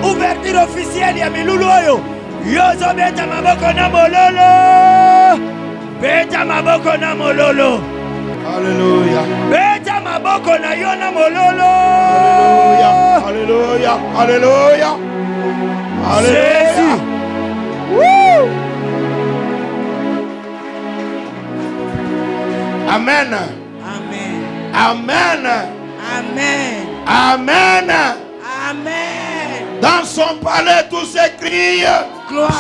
ouverture officielle ya milulu oyo. Yozo beta maboko na mololo. Beta maboko na mololo. Alléluia. Beta maboko na yo na mololo. Alléluia. Alléluia. Jésus. Woo. Amen. Amen. Amen. Amen. Amen. Amen. Dans son palais, tout s'écrit. Gloire.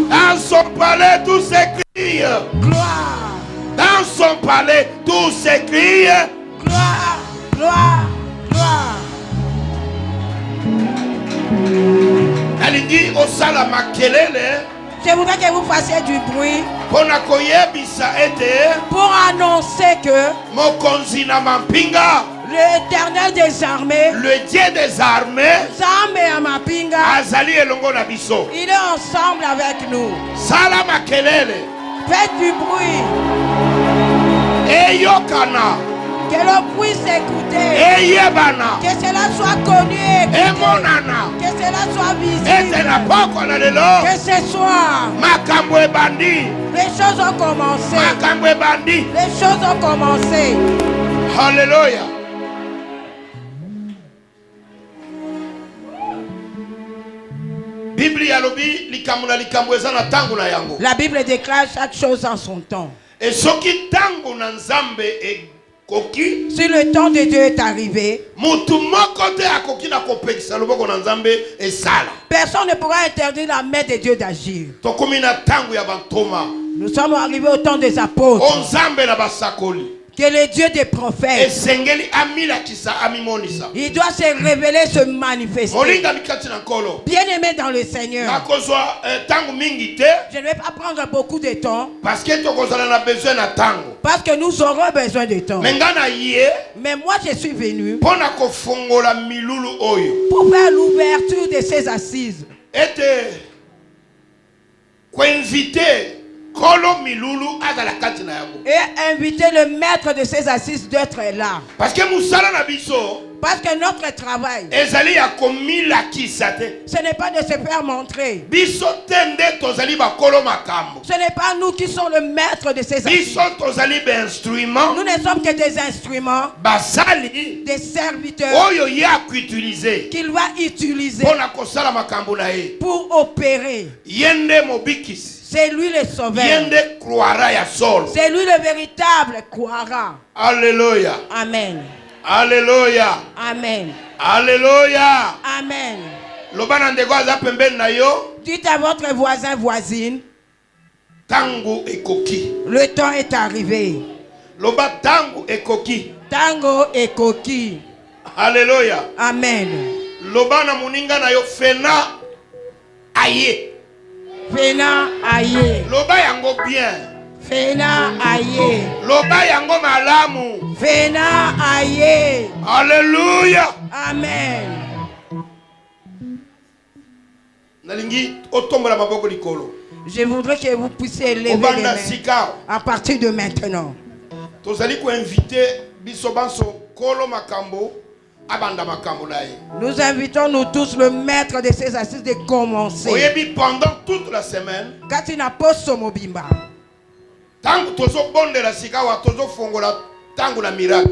Dans son palais, tout s'écrit. Gloire. Dans son palais, tout s'écrit. Gloire. Gloire. Gloire. Nalingi osala makelele. Je voudrais que vous fassiez du bruit Pona koyebisa ete. pour annoncer que Mokonzi na mampinga. l'Éternel des armées, Le Dieu des armées. Zambe ya mapinga, Azali elongo na biso. il est ensemble avec nous. Sala makelele. Faites du bruit, Eyokana. que le bruit s'écoute, Eyebana. que cela soit connu, et écouté, Emonana. que cela soit Ete na visible, poko na lelo. que ce soir, Makambo ebandi. les choses ont commencé, Makambo ebandi. les choses ont commencé. Alléluia. Bible yalobi likambo na likambo eza na tango na yango. La Bible déclare chaque chose en son temps. Et soki tango na nzambe ekoki, Si le temps de Dieu est arrivé, mutu moko te akoki na kopekisa loboko na nzambe esala. personne ne pourra interdire la main de Dieu d'agir. Tokomi na tango ya bantoma. Nous sommes arrivés au temps des apôtres. O nzambe na basakoli. Que le Dieu des prophètes, Esengeli amilakisa amimonisa. il doit se révéler, se manifester. Molinga mikati na nkolo. Bien-aimé dans le Seigneur, Nakozwa tango mingi te. je ne vais pas prendre beaucoup de temps Parce que tokozala na besoin na tango. parce que nous aurons besoin de temps. Menga na ye. Mais moi, je suis venu Pona kofongola milulu oyo. pour faire l'ouverture de ces assises. Ete koinvite kolo milulu azala kati na yango. Et inviter le maître de ces assises d'être là. Parce que musala na biso Parce que notre travail, ezali ya komilakisa te. ce n'est pas de se faire montrer. Biso tende tozali bakolo makambo. Ce n'est pas nous qui sommes le maître de ces assises. Biso tozali be instrument. Nous ne sommes que des instruments, Basali des serviteurs oyo ye akuutilize qu'il va utiliser mpona kosala makambo na ye. pour opérer. Yende mobikisi. C'est lui le sauveur. Yende croira ya solo. C'est lui le véritable croira. Alléluia. Amen. Alléluia. Amen. Alléluia. Amen. Lobana ndeko aza pembeni na yo. Dites à votre voisin, voisine, Tango ekoki. le temps est arrivé. Loba tango ekoki. Tango et coquille. Alléluia. Amen. Lobana muninga na yo fena aye. Fena aye. Loba yango bien. Fena aye. Loba yango malamu. Fena aye. Alléluia. Amen. Nalingi otombola maboko likolo. Je voudrais que vous puissiez lever les Obanda mains sika. à partir de maintenant. Tozali ko inviter biso banso kolo makambo abanda makambo na ye. Nous invitons nous tous le maître de ces assises de commencer. Oyebi pendant toute la semaine. Katina poso mobimba. Tango tozo bondela sika wa tozo fongola tango na miracle.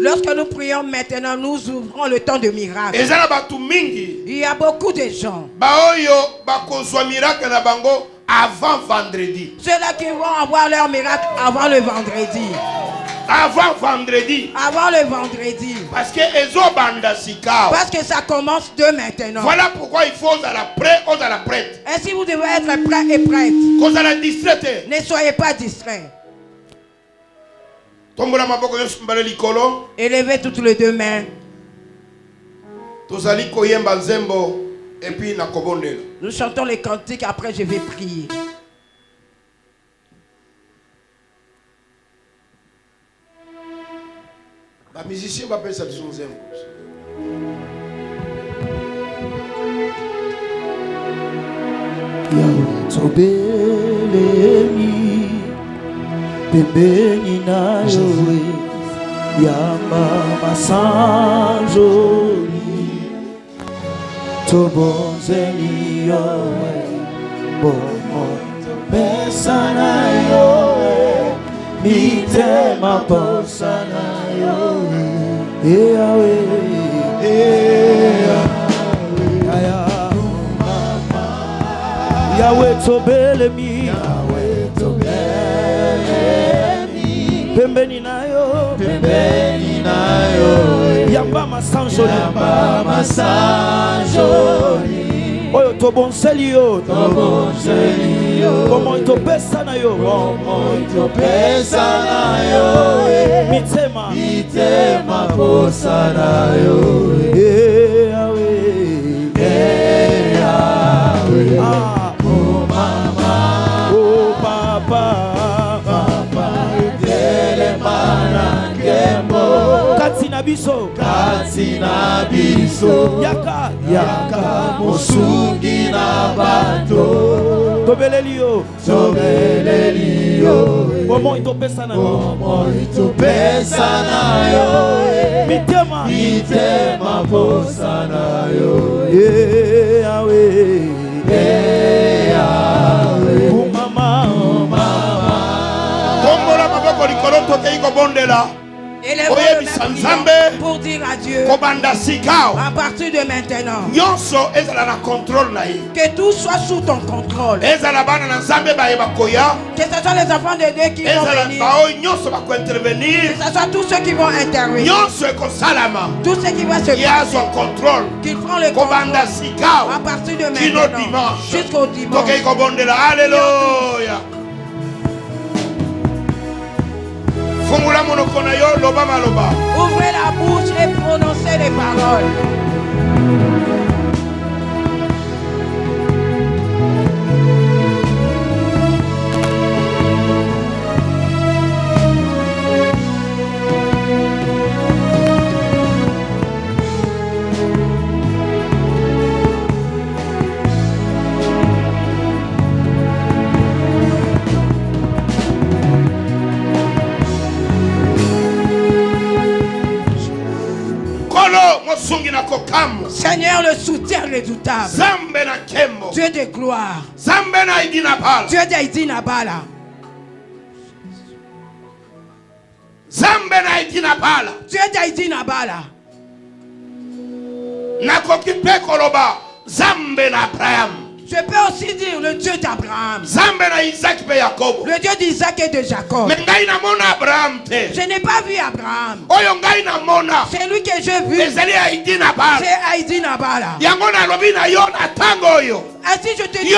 Lorsque nous prions maintenant, nous ouvrons le temps de miracle. Ezana batu mingi. Il y a beaucoup de gens. Ba oyo bakozwa miracle na bango avant vendredi. Ceux-là qui vont avoir leur miracle avant le vendredi. Avant vendredi. Avant le vendredi. Parce que ezo banda sika. Parce que ça commence de maintenant. Voilà pourquoi il faut à la prêt, aux à la prête. Ainsi vous devez être prêt et prête. Cause à la distraite. Ne soyez pas distraits. Tombola maboko yo mbale likolo. Élevez toutes les deux mains. Tozali koyemba nzembo et puis na kobondela. Nous chantons les cantiques, après je vais prier. Ba musicien ba pesa biso nzembo. Ya tobeleni pembeni na yowe ya mama sanjoli tobonzeli yowe bomoi topesa na yowe mitema posa na yowe Yahweh Yahweh tobelemi Yahweh tobelemi pembeni nayo yamba masanjoli oyo tobonseli yo komo itopesa na yo mitema posa na yo Katina biso yaka mosungi na bato tobeleli yo bomo itopesa na yo mitema posa na yo Yahweh mama tombola maboko likolo tokei kobondela. Élève-le pour dire à Dieu, à partir de maintenant, que tout soit sous ton contrôle. Que ce soit les enfants de Dieu qui vont venir, que ce soit tous ceux qui vont intervenir, tous ceux qui vont se passer, qu'ils prennent le contrôle à partir de maintenant jusqu'au dimanche. Alléluia. Ouvrez la bouche et prononcez les paroles. Seigneur, le soutien redoutable, Dieu de gloire, Dieu d'Aïdi Nabala, Dieu d'Aïdi Nabala, je peux aussi dire le Dieu d'Abraham, le Dieu d'Isaac et de Jacob. Je n'ai pas vu Abraham. C'est lui que j'ai vu. C'est Aïdi Nabala. Ainsi je te dis,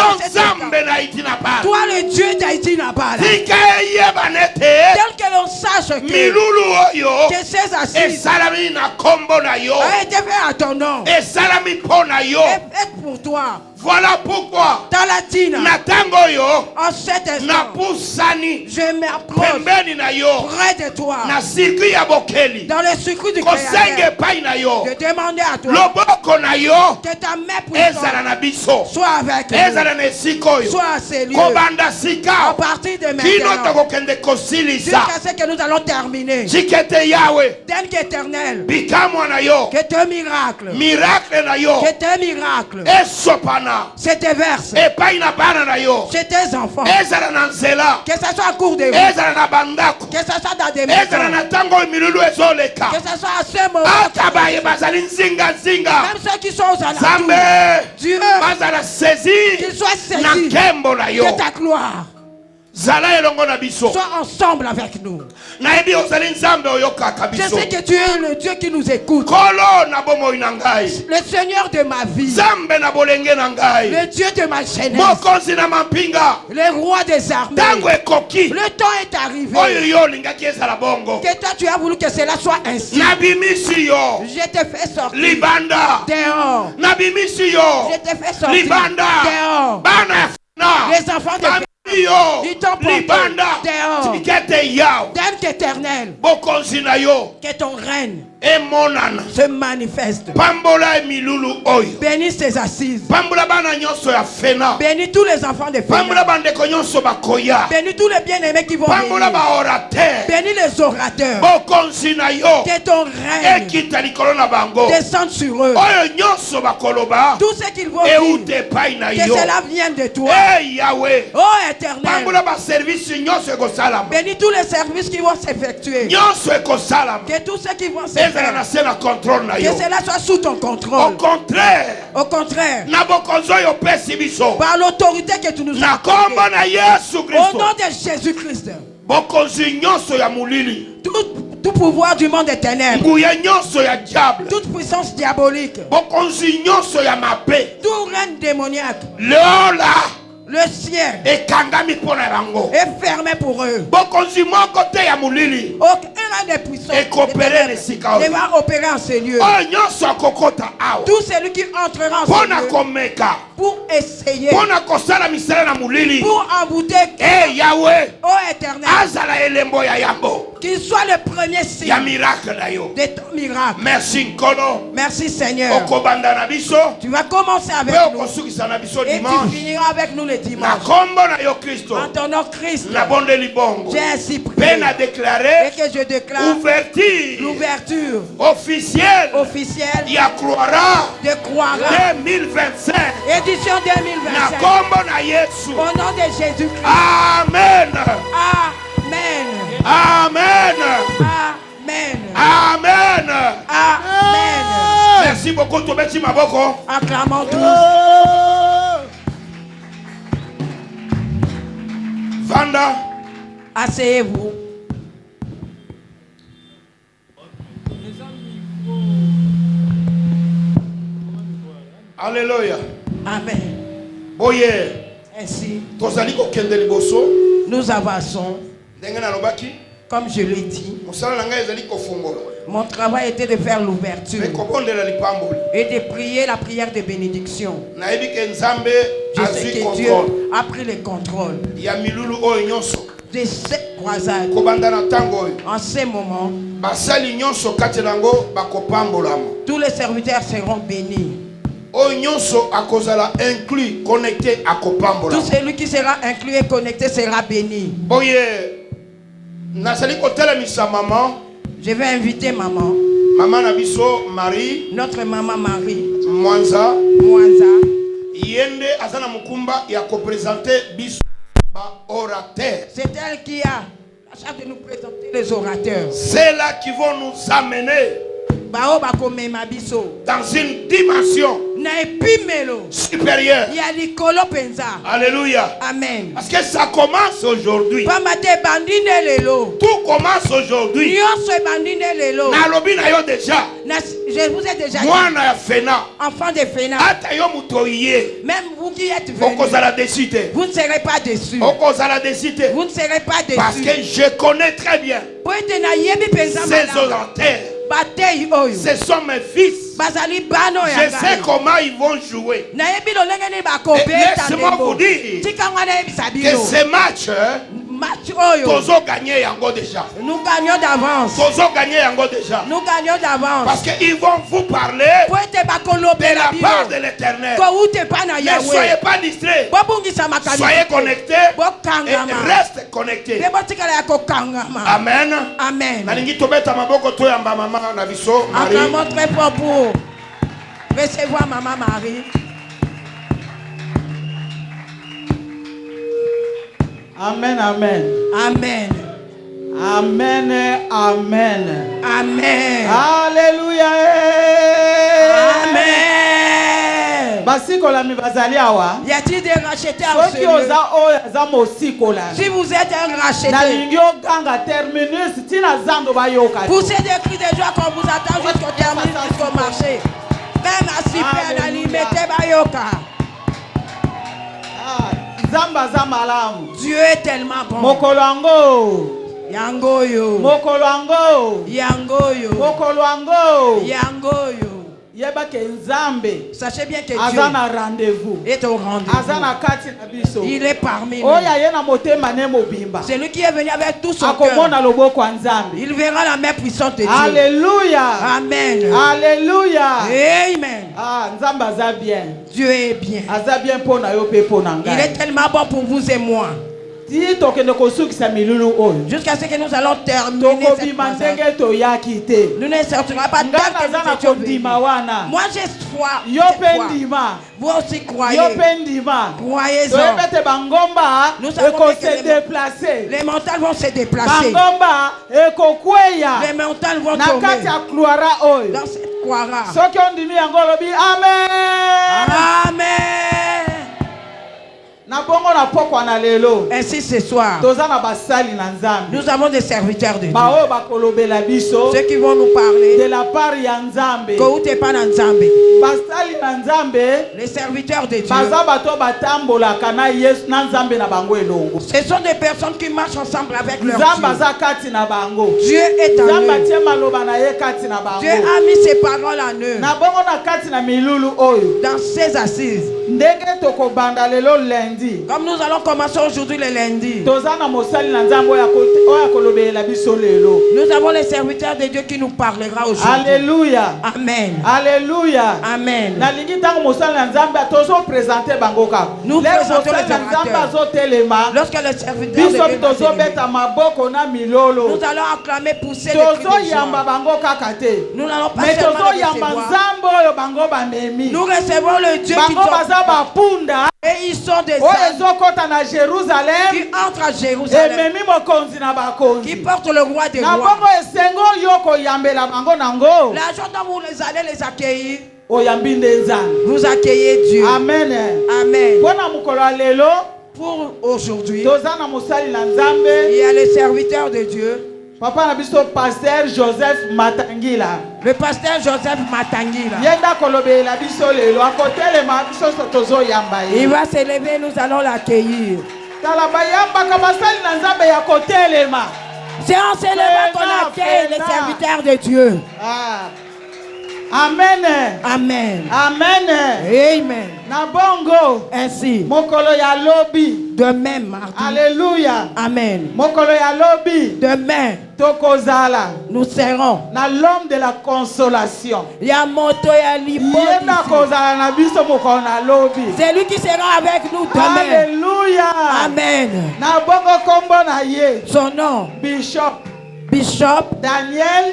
toi le Dieu d'Aïdi Nabala, tel que l'on sache que ces assises a été fait à ton nom et pour toi. Voilà pourquoi dans la dîne, en cet instant, je m'approche près de toi dans le circuit du Créateur, de demander à toi que ta main puissante soit avec nous, soit à ces lieux, à partir de maintenant, jusqu'à ce que nous allons terminer. Tel qu'éternel, que tes miracles, c'est tes versets, c'est tes enfants, que ce soit à court de route, que ce soit dans des maisons, que ce soit à ce moment, même ceux qui sont aux alentours, Dieu, qu'ils soient saisis de ta gloire. Sois ensemble avec nous. Je sais que tu es le Dieu qui nous écoute, le Seigneur de ma vie, le Dieu de ma jeunesse, le roi des armées. Le temps est arrivé que toi tu as voulu que cela soit ainsi. Je t'ai fait sortir dehors. Je t'ai fait sortir dehors. Les enfants de Ils t'ont porté dehors d'être éternel. Que ton règne se manifeste. Bénis tes assises. Bénis tous les enfants de Féna. Bénis tous les bien-aimés qui vont venir. Bénis les orateurs. Que ton règne descende sur eux. Tout ce qu'ils vont dire, que cela vienne de toi. Oh éternel. Bénis tous les services qui vont s'effectuer. Que tous ceux qui vont s'effectuer, que cela soit sous ton contrôle. Au contraire, par l'autorité que tu nous as accordée, au nom de Jésus-Christ, tout pouvoir du monde éternel, toute puissance diabolique, tout règne démoniaque, le ciel est fermé pour eux. Aucun des puissants ne va opérer en ces lieux. Tout celui qui entrera en ces lieux pour essayer, pour embouter, oh éternel, qu'il soit le premier signe de ton miracle. Merci Seigneur. Tu vas commencer avec nous et tu finiras avec nous le dimanche. En ton nom Christ, j'ai ainsi prié et que je déclare l'ouverture officielle de Croira 2025. Édition 2025. Au nom de Jésus-Christ. Amen. Amen. Amen. Amen. Amen. Amen. Merci beaucoup. Acclamons tous. Vanda. Asseyez-vous. Alléluia. Amen. Boyer. Ainsi, nous avançons. Comme je l'ai dit, mon travail était de faire l'ouverture et de prier la prière de bénédiction. Je sais que Dieu a pris le contrôle de cette croisade. En ce moment, tous les serviteurs seront bénis. Tout celui qui sera inclus et connecté sera béni. Je vais inviter maman. Marie. Notre maman Marie. Mwanza. Yende azana mukumba ya présenter biso ba orateur. C'est elle qui a la charge de nous présenter les orateurs. C'est là qui vont nous amener dans une dimension supérieure. Alléluia. Amen. Parce que ça commence aujourd'hui. Tout commence aujourd'hui. Je vous ai déjà dit. Enfant de Féna. Même vous qui êtes venus, vous ne serez pas déçus. Vous ne serez pas déçus. Parce que je connais très bien ces orateurs. Ce sont mes fils. Je sais comment ils vont jouer. Laissez-moi vous dire que ce match, Tozo gagné yango déjà. Nous gagnons d'avance. Tozo gagné yango déjà. Nous gagnons d'avance. Parce qu'ils vont vous parler de la part de l'Éternel. Ne soyez pas distraits. Soyez connectés et restez connectés. Amen. Amen. Marie. Très fort pour recevoir maman Marie. Amen, amen. Amen. Amen, amen. Amen. Alléluia. Amen. Basikola mi bazali awa. Y a-t-il des rachetés à ce lieu? Si vous êtes un racheté, poussez des cris de joie qu'on vous attend jusqu'au terminus, jusqu'au marché. Même à Super, mettez Bayoka. Dieu est tellement bon. Mokolwango. Yangoyo. Mokolwango. Yangoyo. Mokolwango. Yangoyo. Sachez bien que Dieu rendez-vous. est au rendez-vous. Il est parmi nous. C'est lui qui est venu avec tout son cœur. Il verra la main puissante de Dieu. Alléluia. Amen. Alléluia. Amen. Ah, Dieu est bien. Il est tellement bon pour vous et moi. Jusqu'à ce que nous allons terminer cette passage. Nous ne sortirons pas tant que nous. Moi j'ai foi. Vous aussi croyez. Croyez-en. Nous savons que les montagnes vont se déplacer. Les montagnes vont tomber. Dans cette Kwara. Amen. Amen. Ainsi ce soir, nous avons des serviteurs de Dieu. Ceux qui vont nous parler de la part de les serviteurs de Dieu. Ce sont des personnes qui marchent ensemble avec leur Dieu. Dieu est en eux. Dieu a mis ses paroles en eux. Dans ses assises. Comme nous allons commencer aujourd'hui le lundi, nous avons les serviteurs de Dieu qui nous parlera aujourd'hui. Alléluia. Amen. Alléluia. Amen. Nous présentons les serviteurs. Lorsque le serviteur de Dieu, nous allons acclamer, pousser les cris de joie. Nous n'allons pas seulement recevoir. Nous recevons le Dieu qui sont et ils sont des âmes qui entrent à Jérusalem, qui portent le roi des rois. L'argent dont vous allez les accueillir, vous accueillez Dieu. Amen. Amen. Pour aujourd'hui, il y a les serviteurs de Dieu. Papa nabiso pasteur Joseph Matangila. Le pasteur Joseph Matangila. Il va s'élever, nous allons l'accueillir. C'est en s'élevant qu'on accueille les serviteurs de Dieu. Amen. Amen. Amen. Amen. Nabongo. Ainsi. Mokolo ya lobi. Demain mardi. Alléluia. Amen. Mokolo ya lobi. Demain. Tokozala. Nous serons. Na l'homme de la consolation. Ya moto ya lipo. Yenda kozala na biso mokolo na lobi. C'est lui qui sera avec nous demain. Alléluia. Amen. Nabongo kombo na ye. Son nom. Bishop Daniel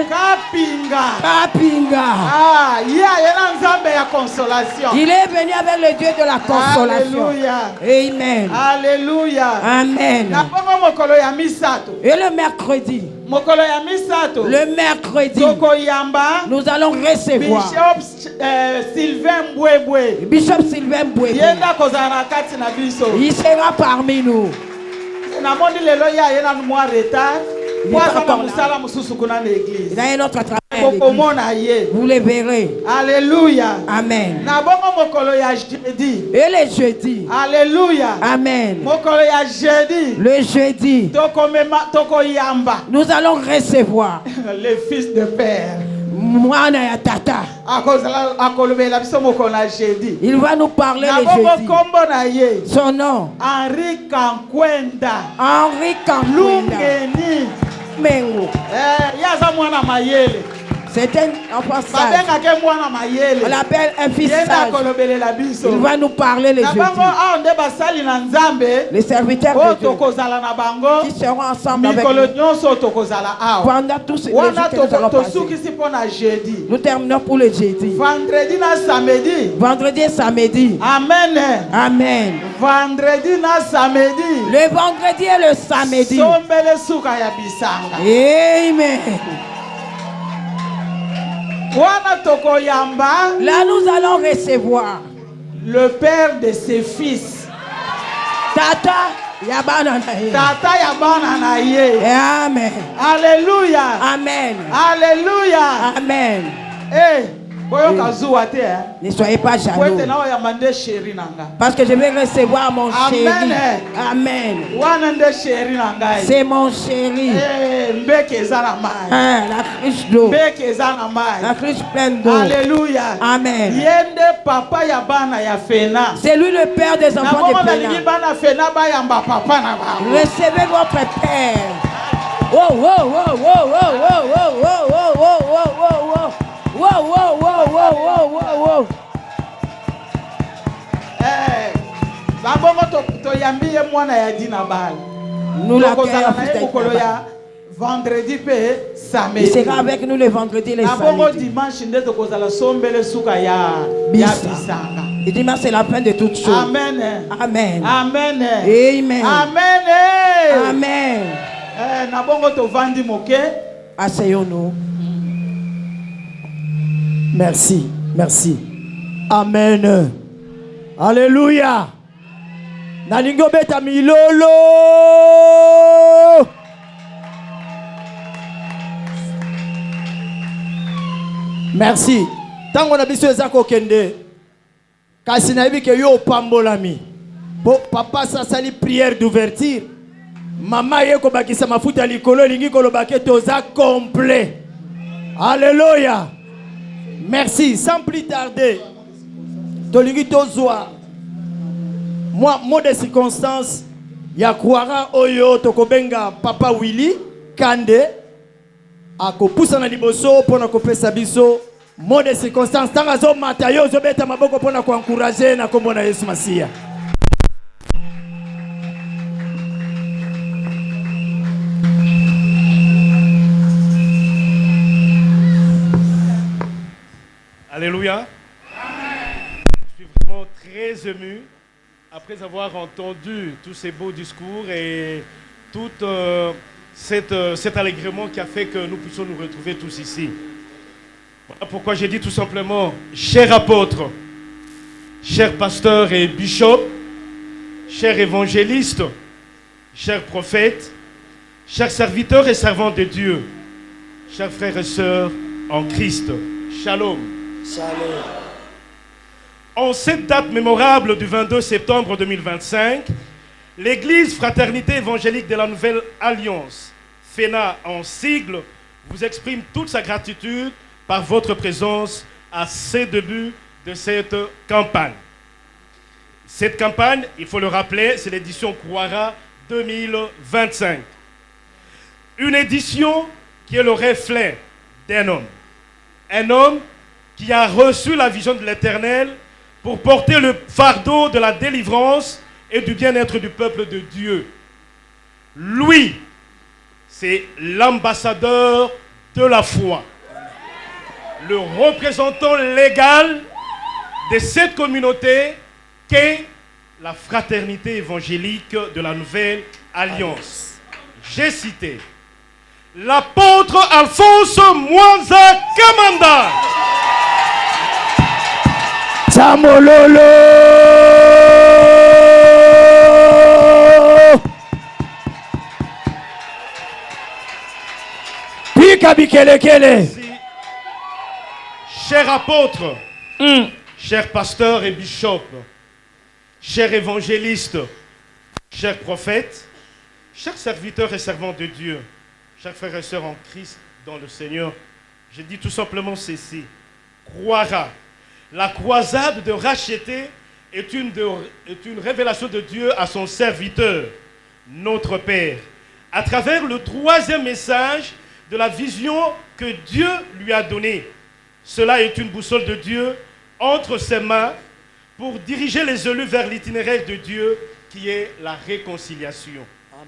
Kapinga. Il est venu avec le Dieu de la consolation. Alléluia. Amen. Alléluia. Amen. Et le mercredi, nous allons recevoir Bishop Sylvain Mboué. Il sera parmi nous. Il y a un autre travail. Vous les verrez. Alléluia. Amen. Et le jeudi. Alléluia. Amen. Le jeudi. Nous allons recevoir les fils de père. Il va nous parler le jeudi. Son nom. Henri Kankwenda. Mengo. C'est un enfant sage. On l'appelle un fils sage. Il va nous parler le jeudi. Les serviteurs de Dieu qui seront ensemble avec nous pendant tout ce que nous allons passer. Nous terminons pour le jeudi. Vendredi et samedi. Amen. Amen. Vendredi et samedi. Le vendredi et le samedi. Amen. Là, nous allons recevoir le père de ses fils. Tata Yabana. Amen. Alléluia. Amen. Alléluia. Amen. Hey. Ne soyez pas jaloux. Parce que je vais recevoir mon chéri. Amen. C'est mon chéri. La cruche d'eau. La cruche pleine d'eau. Alléluia. Amen. C'est lui le père des enfants de Péna. Recevez votre père. Wow, wow, wow, wow, wow, wow, wow, wow, wow, wow, wow, wow. Wow, wow, wow, wow, wow, wow, wow. Nous l'accueillons vendredi et samedi. Il sera avec nous le vendredi et le samedi. Le dimanche c'est la fin de toutes choses. Amen. Amen. Amen. Amen. Amen. Amen. Asseyons-nous. Merci. Merci. Amen. Alléluia. Nalingo beta milolo. Merci. Tant qu'on a besoin de kokende. Kasi na yebi ke yo pambolami. Papa ça sali prière d'ouverture. Maman yeko bakisa mafuta likolo lingi kolobake toza complet. Alléluia. Merci. Sans plus tarder. Tolingi tozwa. Moi, mot de circonstance, ya kwara oyo tokobenga Papa Willy Kande akopusa na liboso pona kopesa biso mot de circonstance tanga zo matayo zo beta maboko pona ko encourager na kombo na Yesu Masia. Alléluia. Je suis vraiment très ému après avoir entendu tous ces beaux discours et tout cet allègrement qui a fait que nous puissions nous retrouver tous ici. Voilà pourquoi j'ai dit tout simplement, chers apôtres, chers pasteurs et bishops, chers évangélistes, chers prophètes, chers serviteurs et servantes de Dieu, chers frères et sœurs en Christ, shalom. Shalom. En cette date mémorable du 22 septembre 2025, l'Église Fraternité Évangélique de la Nouvelle Alliance, FENA en sigle, vous exprime toute sa gratitude par votre présence à ces débuts de cette campagne. Cette campagne, il faut le rappeler, c'est l'édition Kouara 2025. Une édition qui est le reflet d'un homme. Un homme qui a reçu la vision de l'Éternel pour porter le fardeau de la délivrance et du bien-être du peuple de Dieu. Lui, c'est l'ambassadeur de la foi, le représentant légal de cette communauté qu'est la fraternité évangélique de la Nouvelle Alliance. J'ai cité l'apôtre Alphonse Mwanza Kamanda. Samololo. Pika bikelekele. Chers apôtres, chers pasteurs et bishops, chers évangélistes, chers prophètes, chers serviteurs et servantes de Dieu, chers frères et sœurs en Christ dans le Seigneur, je dis tout simplement ceci. Croira. La croisade de racheter est une révélation de Dieu à son serviteur, notre Père, à travers le troisième message de la vision que Dieu lui a donnée. Cela est une boussole de Dieu entre ses mains pour diriger les élus vers l'itinéraire de Dieu qui est la réconciliation. Amen.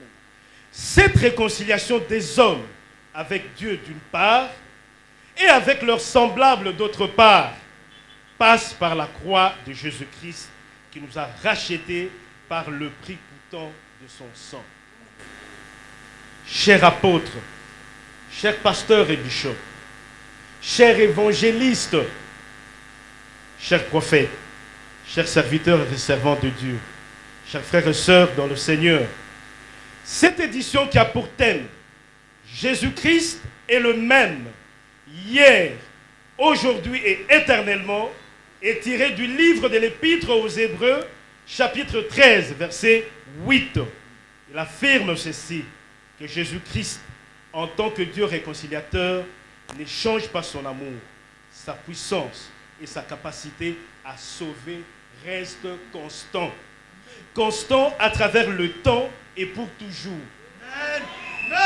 Cette réconciliation des hommes avec Dieu d'une part et avec leurs semblables d'autre part passe par la croix de Jésus-Christ qui nous a rachetés par le prix coûtant de son sang. Chers apôtres, chers pasteurs et bishops, chers évangélistes, chers prophètes, chers serviteurs et servants de Dieu, chers frères et sœurs dans le Seigneur, cette édition qui a pour thème Jésus-Christ est le même hier, aujourd'hui et éternellement, est tiré du livre de l'Épître aux Hébreux, chapitre 13, verset 8. Il affirme ceci, que Jésus-Christ, en tant que Dieu réconciliateur, ne change pas son amour. Sa puissance et sa capacité à sauver restent constants. Constant à travers le temps et pour toujours.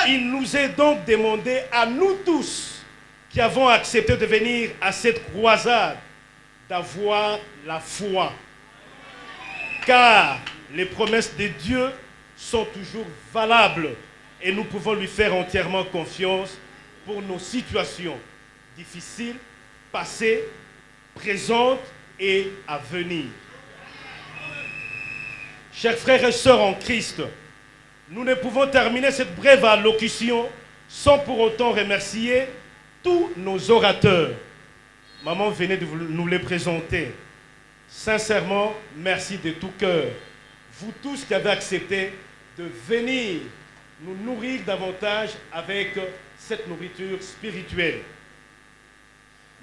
Il nous est donc demandé à nous tous qui avons accepté de venir à cette croisade d'avoir la foi. Car les promesses de Dieu sont toujours valables et nous pouvons lui faire entièrement confiance pour nos situations difficiles, passées, présentes et à venir. Chers frères et sœurs en Christ, nous ne pouvons terminer cette brève allocution sans pour autant remercier tous nos orateurs. Maman venait de nous les présenter. Sincèrement, merci de tout cœur. Vous tous qui avez accepté de venir nous nourrir davantage avec cette nourriture spirituelle.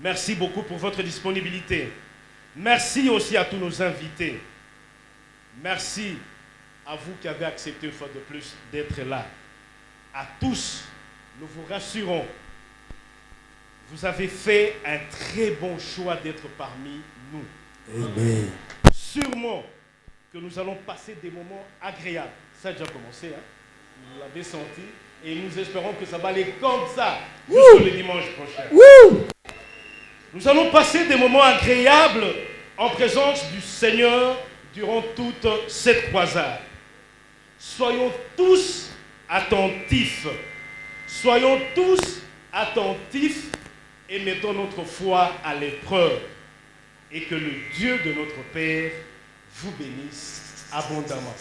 Merci beaucoup pour votre disponibilité. Merci aussi à tous nos invités. Merci à vous qui avez accepté une fois de plus d'être là. À tous, nous vous rassurons, vous avez fait un très bon choix d'être parmi nous. Amen. Sûrement que nous allons passer des moments agréables. Ça a déjà commencé, hein? Vous l'avez senti. Et nous espérons que ça va aller comme ça jusqu'au le dimanche prochain. Nous allons passer des moments agréables en présence du Seigneur durant toute cette croisade. Soyons tous attentifs. Soyons tous attentifs et mettons notre foi à l'épreuve. Et que le Dieu de notre Père vous bénisse abondamment.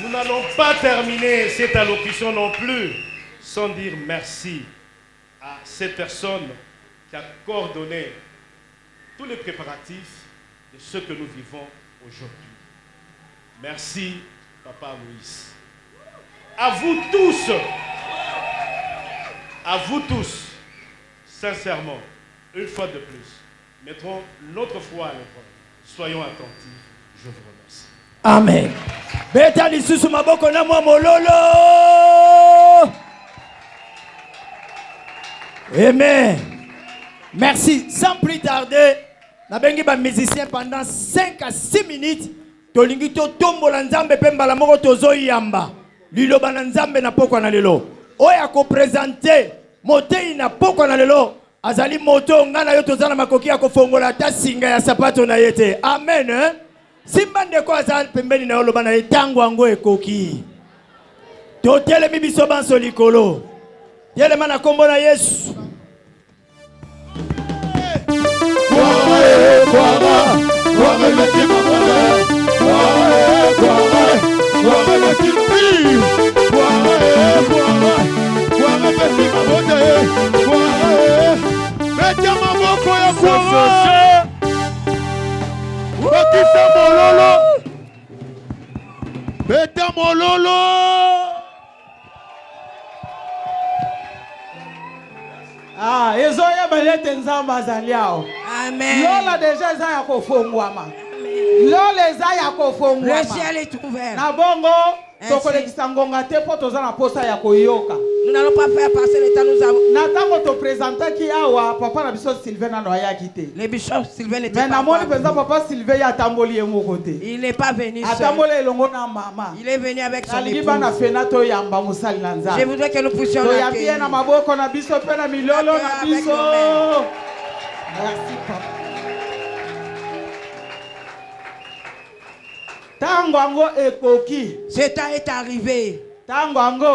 Nous n'allons pas terminer cette allocution non plus sans dire merci à cette personne qui a coordonné tous les préparatifs de ce que nous vivons aujourd'hui. Merci, Papa Moïse. À vous tous, sincèrement, une fois de plus, mettrons notre foi à l'épreuve. Soyons attentifs. Je vous remercie. Amen. Beta lisusu maboko na mwa mololo. Amen. Merci. Sans plus tarder, na bengi ba musicien pendant 5 à 6 minutes. Tolingi to tombola nzambe pe mbala moko tozo yamba. Liloba na nzambe na poko na lelo. Oya ko présenter motei na poko na lelo. Azali moto ngana yo tozana makoki ya kofongola ta singa ya sapato na yete. Amen. Eh? Simba ndeko azali pembeni na yo loba na etango ango ekoki. To telemi biso banso likolo. Yelema na kombo na Yesu. Beta mololo. Ah, ezoya balete nzamba azaliao. Amen. Lola déjà eza ya kofongwama. Lola eza ya kofongwama. Le ciel est ouvert. Na bongo tokolekisa ngonga te po toza na posa ya koyoka. Nous n'allons pas faire passer le temps, nous avons. Natango to présenter ki awa papa na biso Sylvain na ya kité. Le bishop Sylvain n'était pas. Mais na moni penza papa Sylvain ya tamboli ye mo côté. Il n'est pas venu seul. Atamboli elongo na mama. Il est venu avec son épouse. Aliba na fenato yamba musali na nzambe. Je voudrais que nous puissions l'accueillir. To yambie na maboko na biso pe na milolo na biso. Merci papa. Tango ango ekoki. Ce temps est arrivé. Tango ango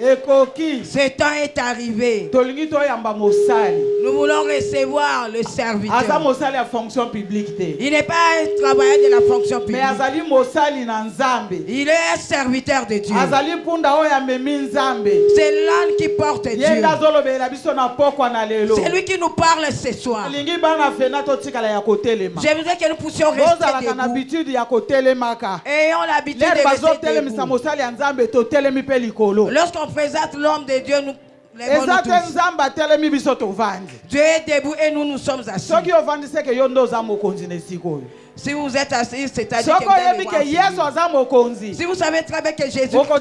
ekoki. Ce temps est arrivé. Tolingi to yamba mosali. Nous voulons recevoir le serviteur. Aza mosali à fonction publique te. Il n'est pas un travailleur de la fonction publique. Mais azali mosali na nzambe. Il est un serviteur de Dieu. Azali punda oya memi nzambe. C'est l'âne qui porte Dieu. Yenda zolobe la biso na poko na lelo. C'est lui qui nous parle ce soir. Lingi bana fenato tikala ya kotelema. Je voudrais que nous puissions rester debout. Habitude ya kotelemaka. Ayons l'habitude de rester debout. Mosali ya nzambe to telemi pe likolo. Lorsqu'on présente l'homme de Dieu, Dieu est debout et nous sommes assis. Si vous êtes assis, c'est-à-dire que si vous savez très bien que Jésus est le roi,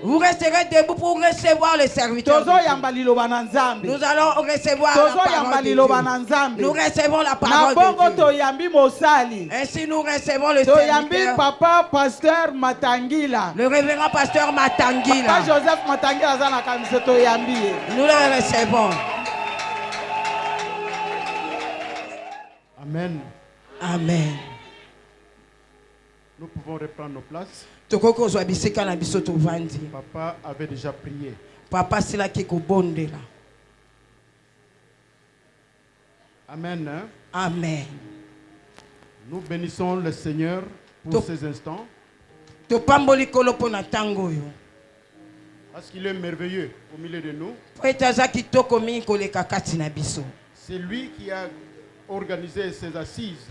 vous resterez debout pour recevoir les serviteurs. Nous allons recevoir la parole de Dieu. Nous recevons la parole de Dieu. Ainsi nous recevons le serviteur. Papa pasteur Matangila. Le révérend pasteur Matangila. Papa Joseph Matangila nous le recevons. Amen. Amen. Nous pouvons reprendre nos places. Papa avait déjà prié. Papa c'est là qui est là. Amen. Amen. Nous bénissons le Seigneur pour ces instants. Parce qu'il est merveilleux au milieu de nous. C'est lui qui a organisé ces assises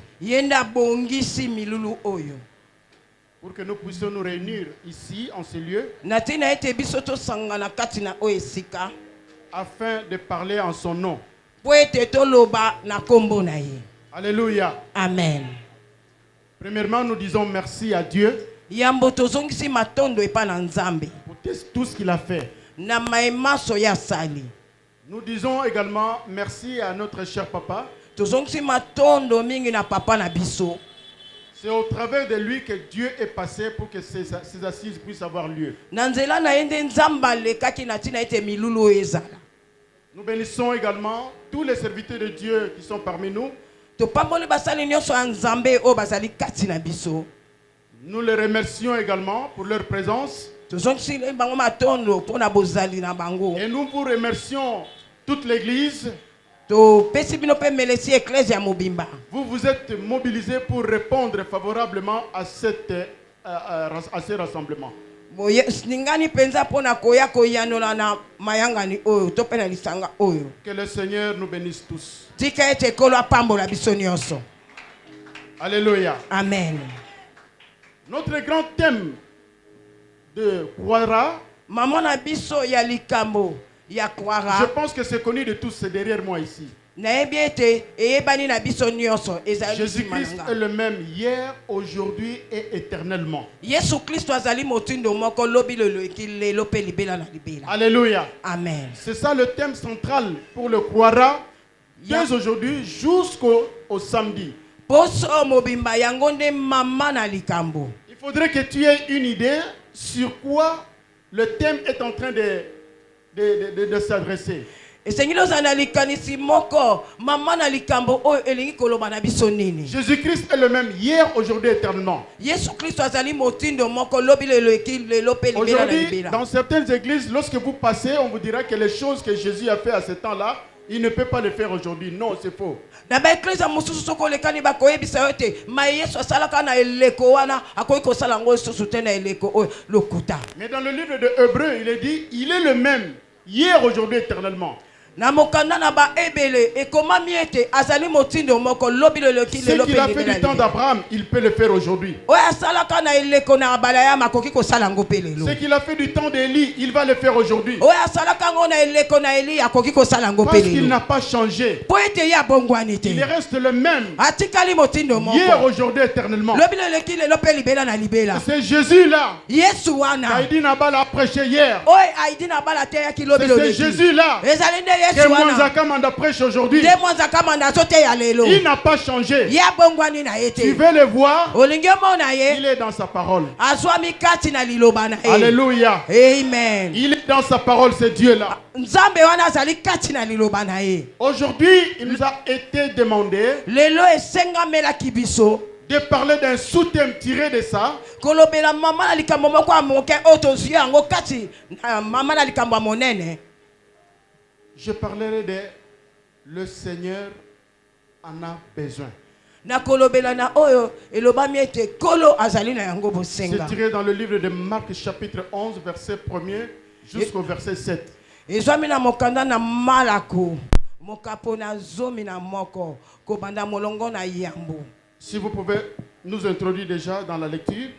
pour que nous puissions nous réunir ici en ce lieu afin de parler en son nom. Alléluia. Amen. Premièrement, nous disons merci à Dieu pour tout ce qu'il a fait. Nous disons également merci à notre cher papa. C'est au travers de lui que Dieu est passé pour que ces assises puissent avoir lieu. Nous bénissons également tous les serviteurs de Dieu qui sont parmi nous. Nous les remercions également pour leur présence. Et nous vous remercions toute l'église. Vous vous êtes mobilisés pour répondre favorablement à ces rassemblements. Que le Seigneur nous bénisse tous. Alléluia. Amen. Notre grand thème de Kwara, je pense que c'est connu de tous, c'est derrière moi ici. Jésus-Christ est le même hier, aujourd'hui et éternellement. Alléluia. Amen. C'est ça le thème central pour le Kwara, dès aujourd'hui jusqu'au samedi. Il faudrait que tu aies une idée sur quoi le thème est en train de s'adresser. Jésus-Christ est le même hier, aujourd'hui, éternellement. Aujourd'hui, dans certaines églises, lorsque vous passez, on vous dira que les choses que Jésus a fait à ce temps-là, il ne peut pas le faire aujourd'hui. Non, c'est faux. Mais dans le livre de Hébreux, il est dit, il est le même hier, aujourd'hui, éternellement. Ce qu'il a fait du temps d'Abraham, il peut le faire aujourd'hui. Ce qu'il a fait du temps d'Élie, il va le faire aujourd'hui. Parce qu'il n'a pas changé. Il reste le même. Hier, aujourd'hui, éternellement. C'est Jésus-là. Aïdi Nabal a prêché hier. C'est Jésus-là que Mwanzaka Manda prêche aujourd'hui. Il n'a pas changé. Tu veux le voir? Il est dans sa parole. Alléluia. Amen. Il est dans sa parole, ce Dieu-là. Aujourd'hui, il nous a été demandé de parler d'un sous-thème tiré de ça. Je parlerai de le Seigneur en a besoin. C'est tiré dans le livre de Marc chapitre 11 verset 1er jusqu'au verset 7. Si vous pouvez nous introduire déjà dans la lecture.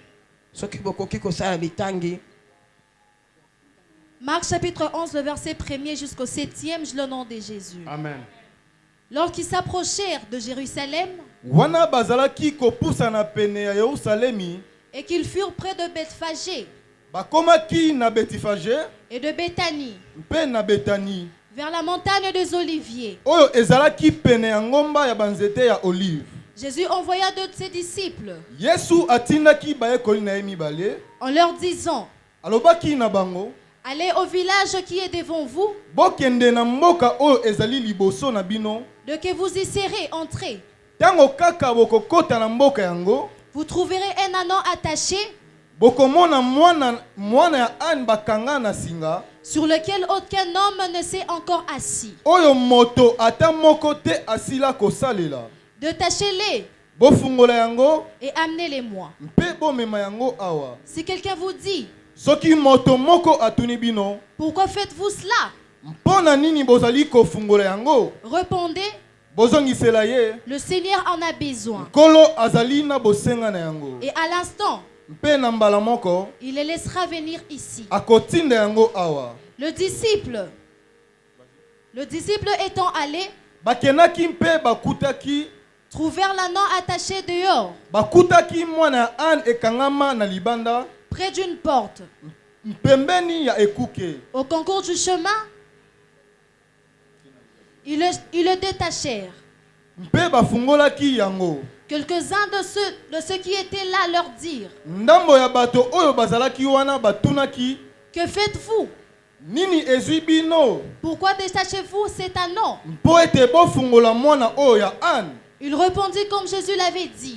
Marc chapitre 11, le verset 1er jusqu'au 7e, je le nom de Jésus. Amen. Lorsqu'ils s'approchèrent de Jérusalem et qu'ils furent près de Bethphagée et de Béthanie, vers la montagne des Oliviers, Jésus envoya deux de ses disciples en leur disant: allez au village qui est devant vous, de que vous y serez entrés. Vous trouverez un ânon attaché sur lequel aucun homme ne s'est encore assis. Détachez-les et amenez-les-moi. Si quelqu'un vous dit: pourquoi faites-vous cela? Répondez: le Seigneur en a besoin. Et à l'instant, il les laissera venir ici. Le disciple étant allé, trouvèrent l'ânon attaché dehors, près d'une porte. Au concours du chemin, ils le détachèrent. Quelques-uns de ceux qui étaient là leur dirent: que faites-vous? Pourquoi détachez-vous cet ânon? Il répondit comme Jésus l'avait dit.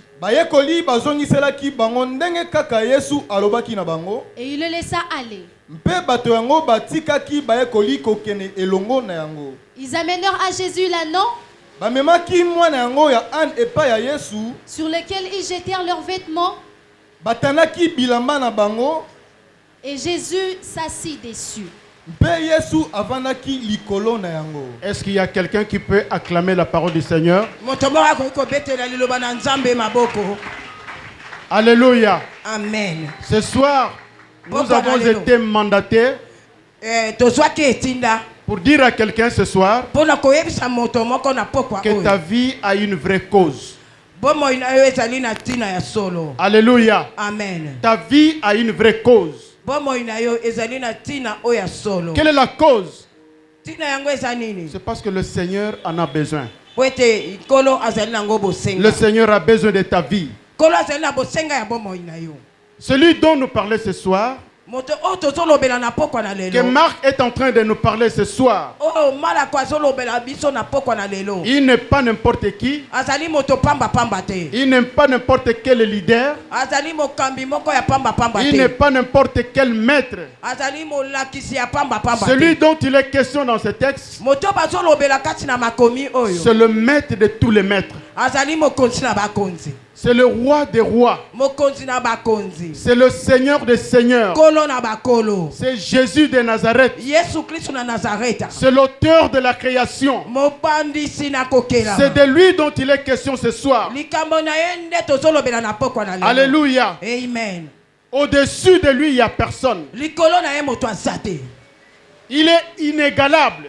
Et il le laissa aller. Ils amenèrent à Jésus l'ânon, sur lequel ils jetèrent leurs vêtements, et Jésus s'assit dessus. Est-ce qu'il y a quelqu'un qui peut acclamer la parole du Seigneur? Alléluia. Amen. Ce soir, nous avons été mandatés pour dire à quelqu'un ce soir que ta vie a une vraie cause. Alléluia. Amen. Ta vie a une vraie cause. Quelle est la cause? C'est parce que le Seigneur en a besoin. Le Seigneur a besoin de ta vie. Celui dont nous parlons ce soir, que Marc est en train de nous parler ce soir, il n'est pas n'importe qui, il n'est pas n'importe quel leader, il n'est pas n'importe quel maître. Celui dont il est question dans ce texte, c'est le maître de tous les maîtres. C'est le roi des rois. C'est le Seigneur des seigneurs. C'est Jésus de Nazareth. C'est l'auteur de la création. C'est de lui dont il est question ce soir. Alléluia. Amen. Au-dessus de lui, il n'y a personne. Il est inégalable.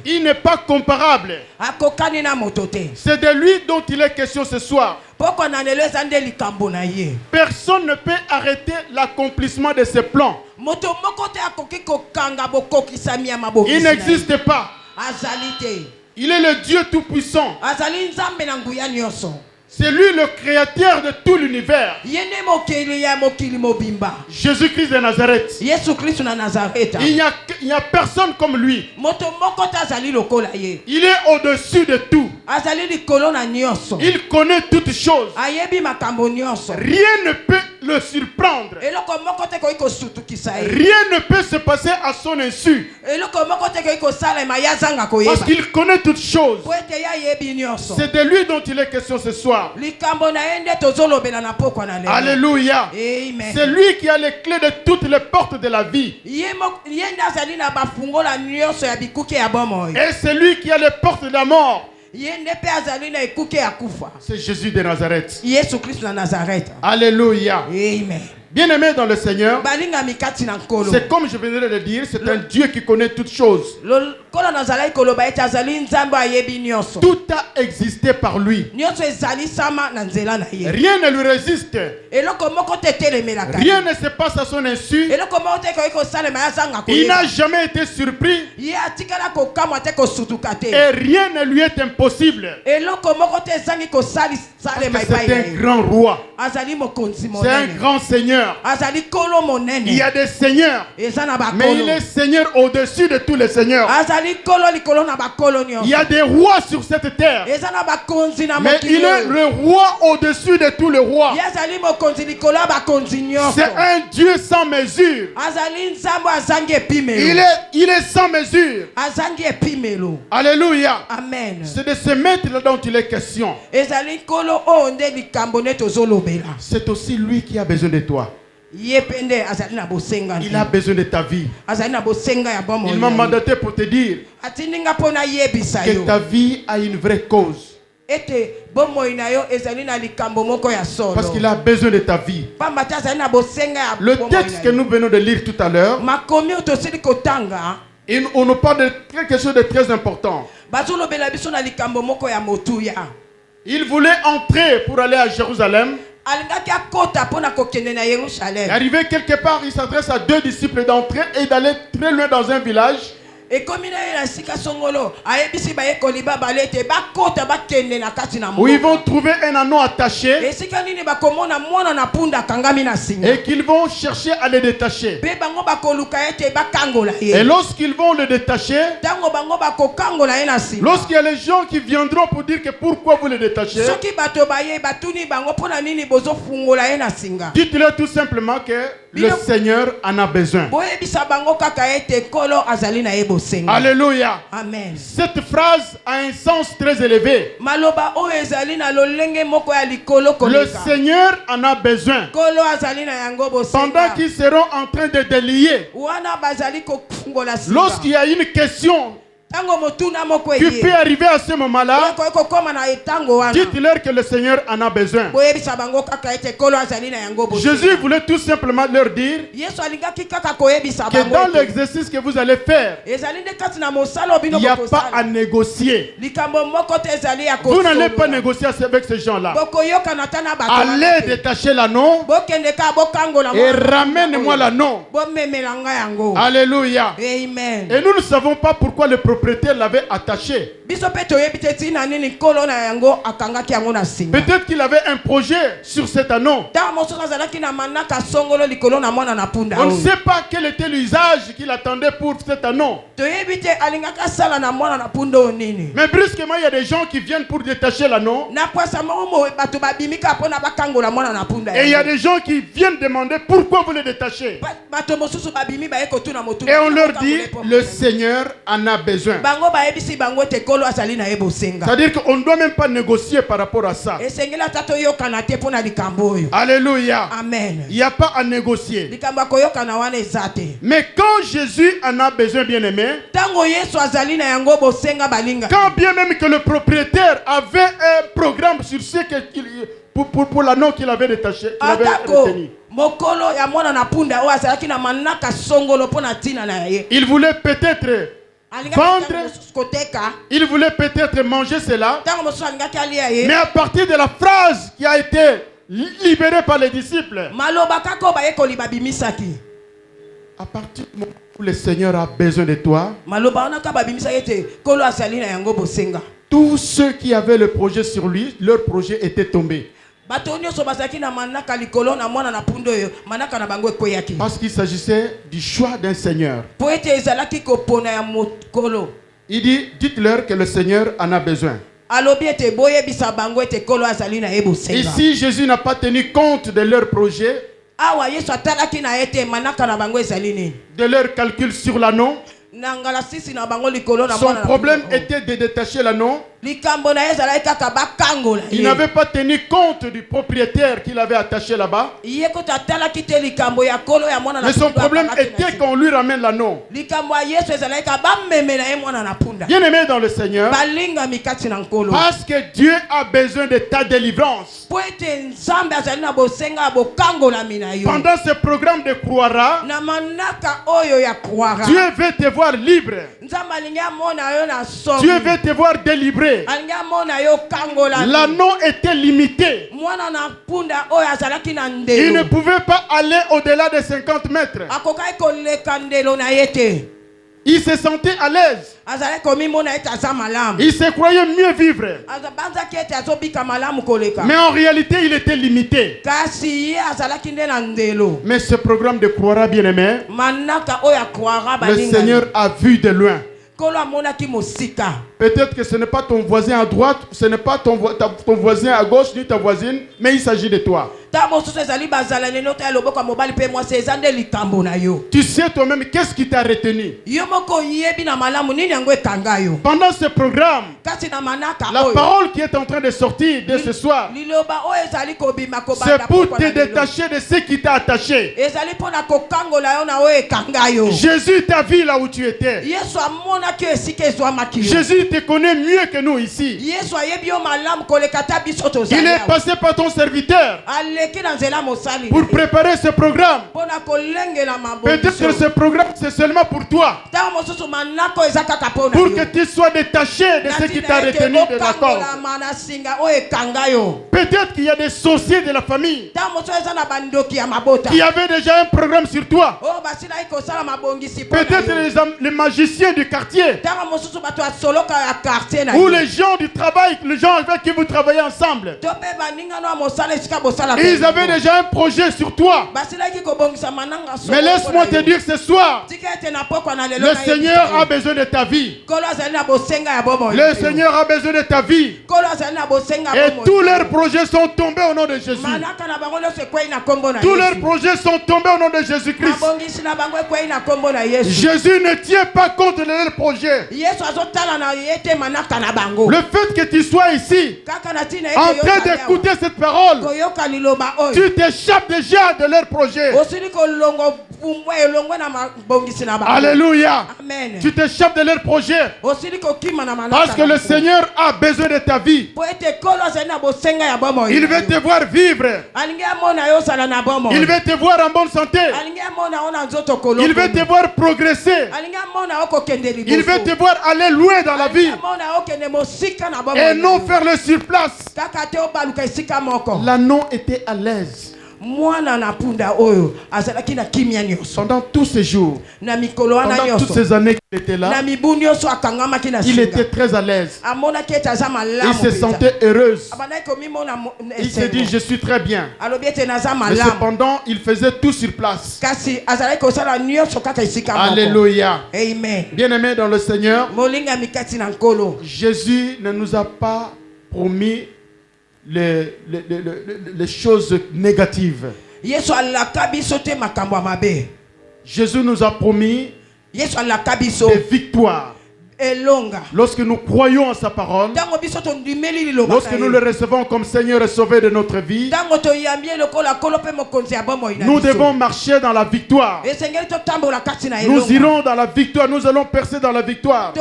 Il n'est pas comparable. C'est de lui dont il est question ce soir. Personne ne peut arrêter l'accomplissement de ses plans. Il n'existe pas. Il est le Dieu Tout-Puissant. C'est lui le créateur de tout l'univers. Jésus-Christ de Nazareth. Il n'y a personne comme lui. Il est au-dessus de tout. Il connaît toutes choses. Rien ne peut le surprendre. Rien ne peut se passer à son insu. Parce qu'il connaît toutes choses. C'est de lui dont il est question ce soir. Alléluia. C'est lui qui a les clés de toutes les portes de la vie. Et c'est lui qui a les portes de la mort. C'est Jésus de Nazareth. Alléluia. Amen. Bien-aimé dans le Seigneur, c'est comme je venais de le dire, c'est un Dieu qui connaît toutes choses. Tout a existé par lui. Rien ne lui résiste. Rien ne se passe à son insu. Il n'a jamais été surpris. Et rien ne lui est impossible. C'est un grand roi. C'est un grand Seigneur. Il y a des seigneurs, mais il est Seigneur au-dessus de tous les seigneurs. Il y a des rois sur cette terre, mais il est le roi au-dessus de tous les rois. C'est un Dieu sans mesure. Il est sans mesure. Alléluia. C'est de ce maître dont il est question. C'est aussi lui qui a besoin de toi. Il a besoin de ta vie. Il m'a mandaté pour te dire que ta vie a une vraie cause. Parce qu'il a besoin de ta vie. Le texte que nous venons de lire tout à l'heure, on nous parle de quelque chose de très important. Il voulait entrer pour aller à Jérusalem. Arrivé quelque part, il s'adresse à 2 disciples d'entrer et d'aller très loin dans un village. Où ils vont trouver un anneau attaché et qu'ils vont chercher à le détacher. Et lorsqu'ils vont le détacher, lorsqu'il y a les gens qui viendront pour dire que pourquoi vous le détachez, dites-leur tout simplement que le Seigneur en a besoin. Alléluia. Amen. Cette phrase a un sens très élevé. Le Seigneur en a besoin. Pendant qu'ils seront en train de délier, lorsqu'il y a une question qui peut arriver à ce moment-là, dites-leur que le Seigneur en a besoin. Jésus voulait tout simplement leur dire que dans l'exercice que vous allez faire, il n'y a pas à négocier. Vous n'allez pas négocier avec ces gens-là. Allez détacher l'anneau et ramène-moi l'anneau. Alléluia. Amen. Et nous ne savons pas pourquoi le propriétaire l'avait attaché. Peut-être qu'il avait un projet sur cet anneau. On ne sait pas quel était l'usage qu'il attendait pour cet anneau. Mais brusquement, il y a des gens qui viennent pour détacher l'anneau. Et il y a des gens qui viennent demander pourquoi vous le détachez. Et on leur dit, le Seigneur en a besoin. C'est-à-dire qu'on ne doit même pas négocier par rapport à ça. Alléluia. Amen. Il n'y a pas à négocier. Mais quand Jésus en a besoin, bien aimé, quand bien même que le propriétaire avait un programme sur ce que pour l'anneau qu'il avait détaché, qu'il avait retenu. Il voulait peut-être vendre, il voulait peut-être manger cela, mais à partir de la phrase qui a été libérée par les disciples, à partir du moment où le Seigneur a besoin de toi, tous ceux qui avaient le projet sur lui, leur projet était tombé. Parce qu'il s'agissait du choix d'un Seigneur. Il dit, dites-leur que le Seigneur en a besoin. Ici, Jésus n'a pas tenu compte de leur projet, de leur calcul sur l'anneau. Son problème était de détacher l'anneau. Il n'avait pas tenu compte du propriétaire qu'il avait attaché là-bas. Mais son problème était qu'on lui ramène l'anneau. Bien aimé dans le Seigneur, parce que Dieu a besoin de ta délivrance. Pendant ce programme de Croira, Dieu veut te voir libre. Dieu veut te voir délivré. L'anneau était limité. Il ne pouvait pas aller au-delà de 50 mètres. Il se sentait à l'aise. Il se croyait mieux vivre. Mais en réalité, il était limité. Mais ce programme de Croira, bien-aimé, le Seigneur a vu de loin. Peut-être que ce n'est pas ton voisin à droite, ce n'est pas ton voisin à gauche, ni ta voisine, mais il s'agit de toi. Tu sais toi-même qu'est-ce qui t'a retenu. Pendant ce programme, la parole qui est en train de sortir de ce soir, c'est pour te détacher de ce qui t'a attaché. Jésus t'a vu là où tu étais. Jésus te connaît mieux que nous ici. Il est passé par ton serviteur pour préparer ce programme. Peut-être que ce programme c'est seulement pour toi, pour que tu sois détaché de ce qui t'a retenu de la corde. Peut-être qu'il y a des sorciers de la famille qui avaient déjà un programme sur toi. Peut-être les magiciens du quartier, ou les gens du travail, les gens avec qui vous travaillez ensemble. Ils avaient déjà un projet sur toi. Mais laisse-moi te dire ce soir, le Seigneur a besoin de ta vie. Le Seigneur a besoin de ta vie. Et tous leurs projets sont tombés au nom de Jésus. Tous leurs projets sont tombés au nom de Jésus-Christ. Jésus ne tient pas compte de leurs projets. Le fait que tu sois ici en train d'écouter cette parole, tu t'échappes déjà de leur projet. Alléluia. Tu t'échappes de leur projet parce que le Seigneur a besoin de ta vie. Il veut te voir vivre. Il veut te voir en bonne santé. Il veut te voir progresser. Il veut te voir aller loin dans la vie et non faire le surplace. L'anneau était à l'aise. Pendant tous ces jours, pendant toutes ces années qu'il était là, il était très à l'aise. Il se sentait heureuse. Il s'est dit, je suis très bien. Mais cependant, il faisait tout sur place. Alléluia. Bien-aimés dans le Seigneur, Jésus ne nous a pas promis les choses négatives. Jésus nous a promis des victoires. Lorsque nous croyons en sa parole, lorsque nous le recevons comme Seigneur et Sauveur de notre vie, nous devons marcher dans la victoire. Nous irons dans la victoire, nous allons percer dans la victoire.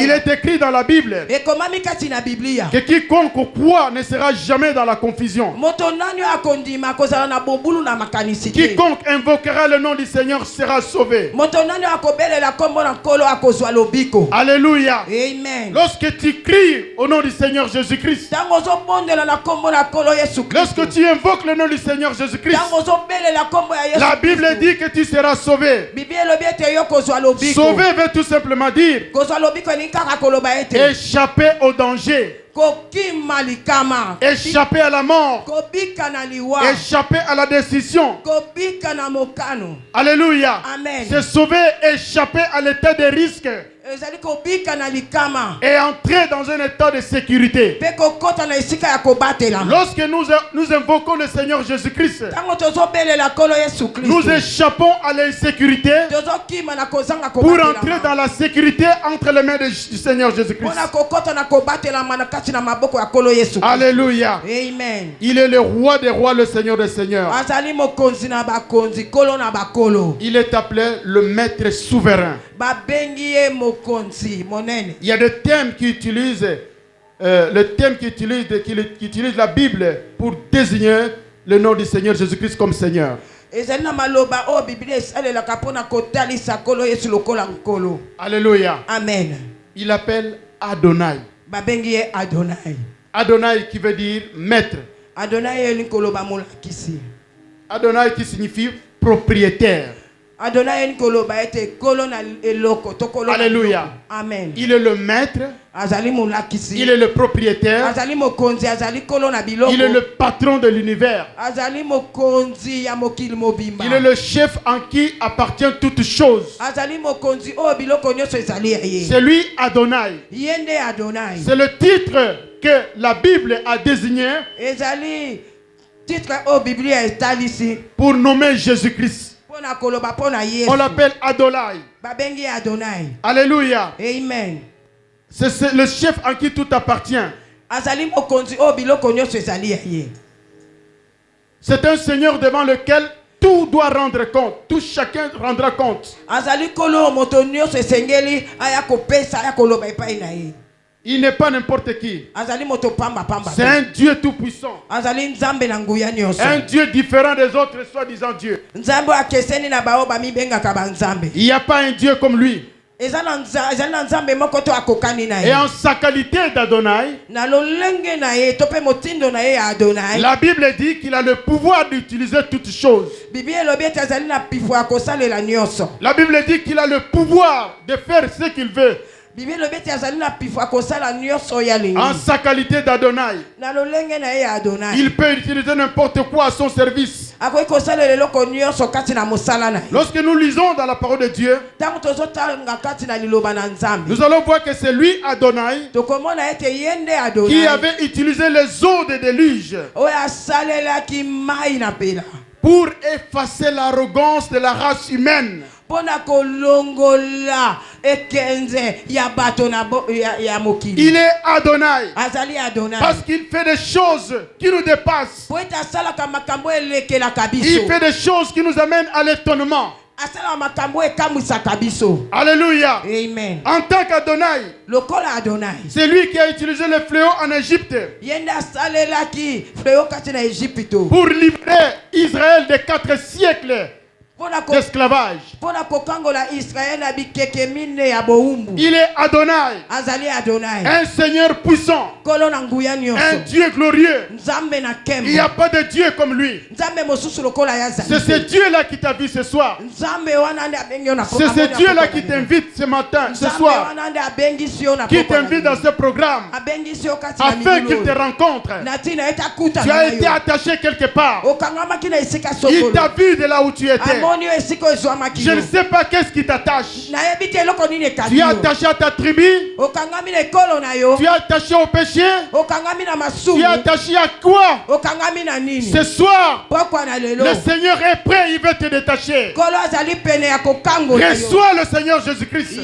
Il est écrit dans la Bible que quiconque croit ne sera jamais dans la confusion. Quiconque invoquera le nom du Seigneur sera sauvé. Alléluia. Amen. Lorsque tu cries au nom du Seigneur Jésus-Christ, lorsque tu invoques le nom du Seigneur Jésus-Christ, la Bible dit que tu seras sauvé. Sauvé veut tout simplement dire échapper au danger, échapper à la mort, échapper à la décision. Alléluia. Se sauver, échapper à l'état de risque et entrer dans un état de sécurité. Lorsque nous invoquons le Seigneur Jésus-Christ, nous échappons à l'insécurité pour entrer dans la sécurité entre les mains du Seigneur Jésus-Christ. Alléluia. Amen. Il est le roi des rois, le Seigneur des seigneurs. Il est appelé le maître souverain. Il y a des thèmes qui utilisent qui utilisent la Bible pour désigner le nom du Seigneur Jésus-Christ comme Seigneur. Alléluia. Amen. Il appelle Adonai. Adonai qui veut dire maître. Adonai qui signifie propriétaire. Alléluia. Amen. Il est le maître. Il est le propriétaire. Il est le patron de l'univers. Il est le chef en qui appartient toutes choses. C'est lui Adonai. C'est le titre que la Bible a désigné pour nommer Jésus-Christ. On l'appelle Adonai. Alléluia. Amen. C'est le chef en qui tout appartient. C'est un Seigneur devant lequel tout doit rendre compte. Tout chacun rendra compte. Il n'est pas n'importe qui. C'est un Dieu tout-puissant. Un Dieu différent des autres soi-disant dieux. Il n'y a pas un Dieu comme lui. Et en sa qualité d'Adonai, la Bible dit qu'il a le pouvoir d'utiliser toutes choses. La Bible dit qu'il a le pouvoir de faire ce qu'il veut. En sa qualité d'Adonai, il peut utiliser n'importe quoi à son service. Lorsque nous lisons dans la parole de Dieu, nous allons voir que c'est lui Adonai qui avait utilisé les eaux de déluge pour effacer l'arrogance de la race humaine. Il est Adonai parce qu'il fait des choses qui nous dépassent. Il fait des choses qui nous amènent à l'étonnement. Alléluia. Amen. En tant qu'Adonai, c'est lui qui a utilisé le fléau en Égypte pour libérer Israël de 4 siècles d'esclavage. Il est Adonai, un Seigneur puissant, un Dieu glorieux. Il n'y a pas de Dieu comme lui. C'est ce Dieu-là qui t'a vu ce soir. C'est ce Dieu-là qui t'invite ce matin, ce soir, qui t'invite dans ce programme afin qu'il te rencontre. Tu as été attaché quelque part. Il t'a vu de là où tu étais. Je ne sais pas qu'est-ce qui t'attache. Tu es attaché à ta tribu. Tu es attaché au péché. Tu es attaché à quoi? Ce soir, le Seigneur est prêt, il veut te détacher. Reçois le Seigneur Jésus-Christ.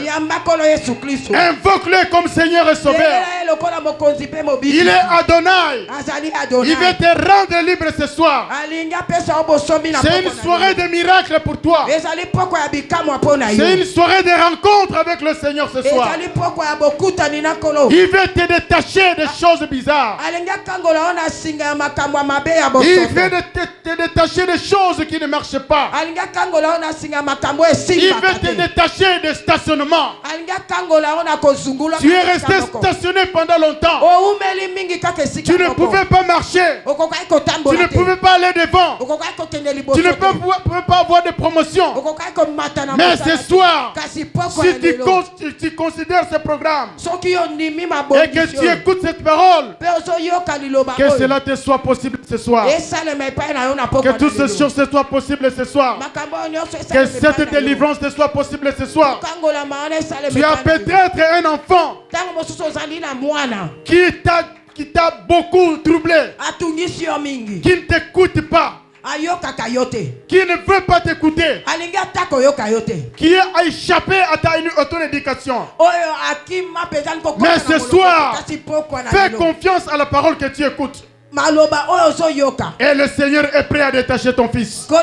Invoque-le comme Seigneur et Sauveur. Il est Adonai. Il veut te rendre libre ce soir. C'est une soirée de miracles pour toi. C'est une soirée de rencontre avec le Seigneur ce soir. Il veut te détacher des choses bizarres. Il veut te détacher des choses qui ne marchent pas. Il veut te détacher des stationnements. Tu es resté stationné pendant pendant longtemps. Tu ne pouvais pas marcher. Tu ne pouvais pas aller devant. Tu ne pouvais pas avoir de promotion. Mais ce soir, si tu considères ce programme et que tu écoutes cette parole, que cela te soit possible ce soir. Que toutes ces choses te soient possibles ce soir. Que cette délivrance te soit possible ce soir. Tu as peut-être un enfant qui t'a beaucoup troublé, qui ne t'écoute pas, qui ne veut pas t'écouter, qui a échappé à ton éducation. Mais ce soir, fais confiance à la parole que tu écoutes. Et le Seigneur est prêt à détacher ton fils. Le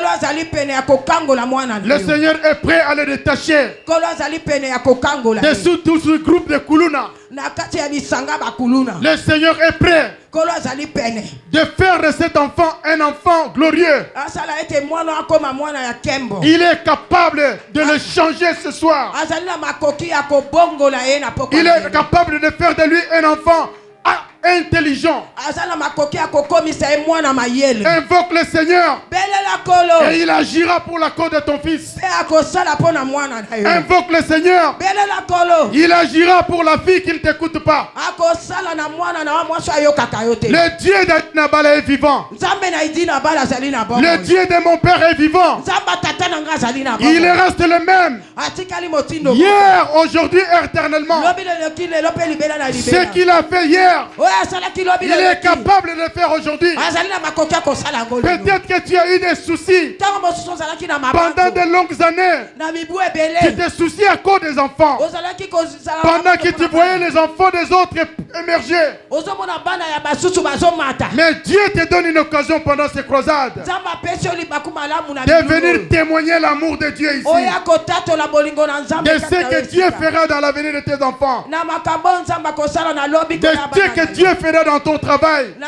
Seigneur est prêt à le détacher de tout ce groupe de Kuluna. Le Seigneur est prêt de faire de cet enfant un enfant glorieux. Il est capable de le changer ce soir. Il est capable de faire de lui un enfant intelligent. Invoque le Seigneur et il agira pour la cause de ton fils. Invoque le Seigneur, il agira pour la fille qui ne t'écoute pas. Le Dieu de Nabala est vivant. Le Dieu de mon père est vivant. Il reste le même hier, aujourd'hui, éternellement. Ce qu'il a fait hier, il est capable de le faire aujourd'hui. Peut-être que tu as eu des soucis pendant de longues années. Tu t'es soucié à cause des enfants. Pendant que tu voyais les enfants des autres émerger. Mais Dieu te donne une occasion pendant ces croisades de venir témoigner l'amour de Dieu ici. De ce que Dieu fera dans l'avenir de tes enfants. De ce que Dieu fera dans ton travail. De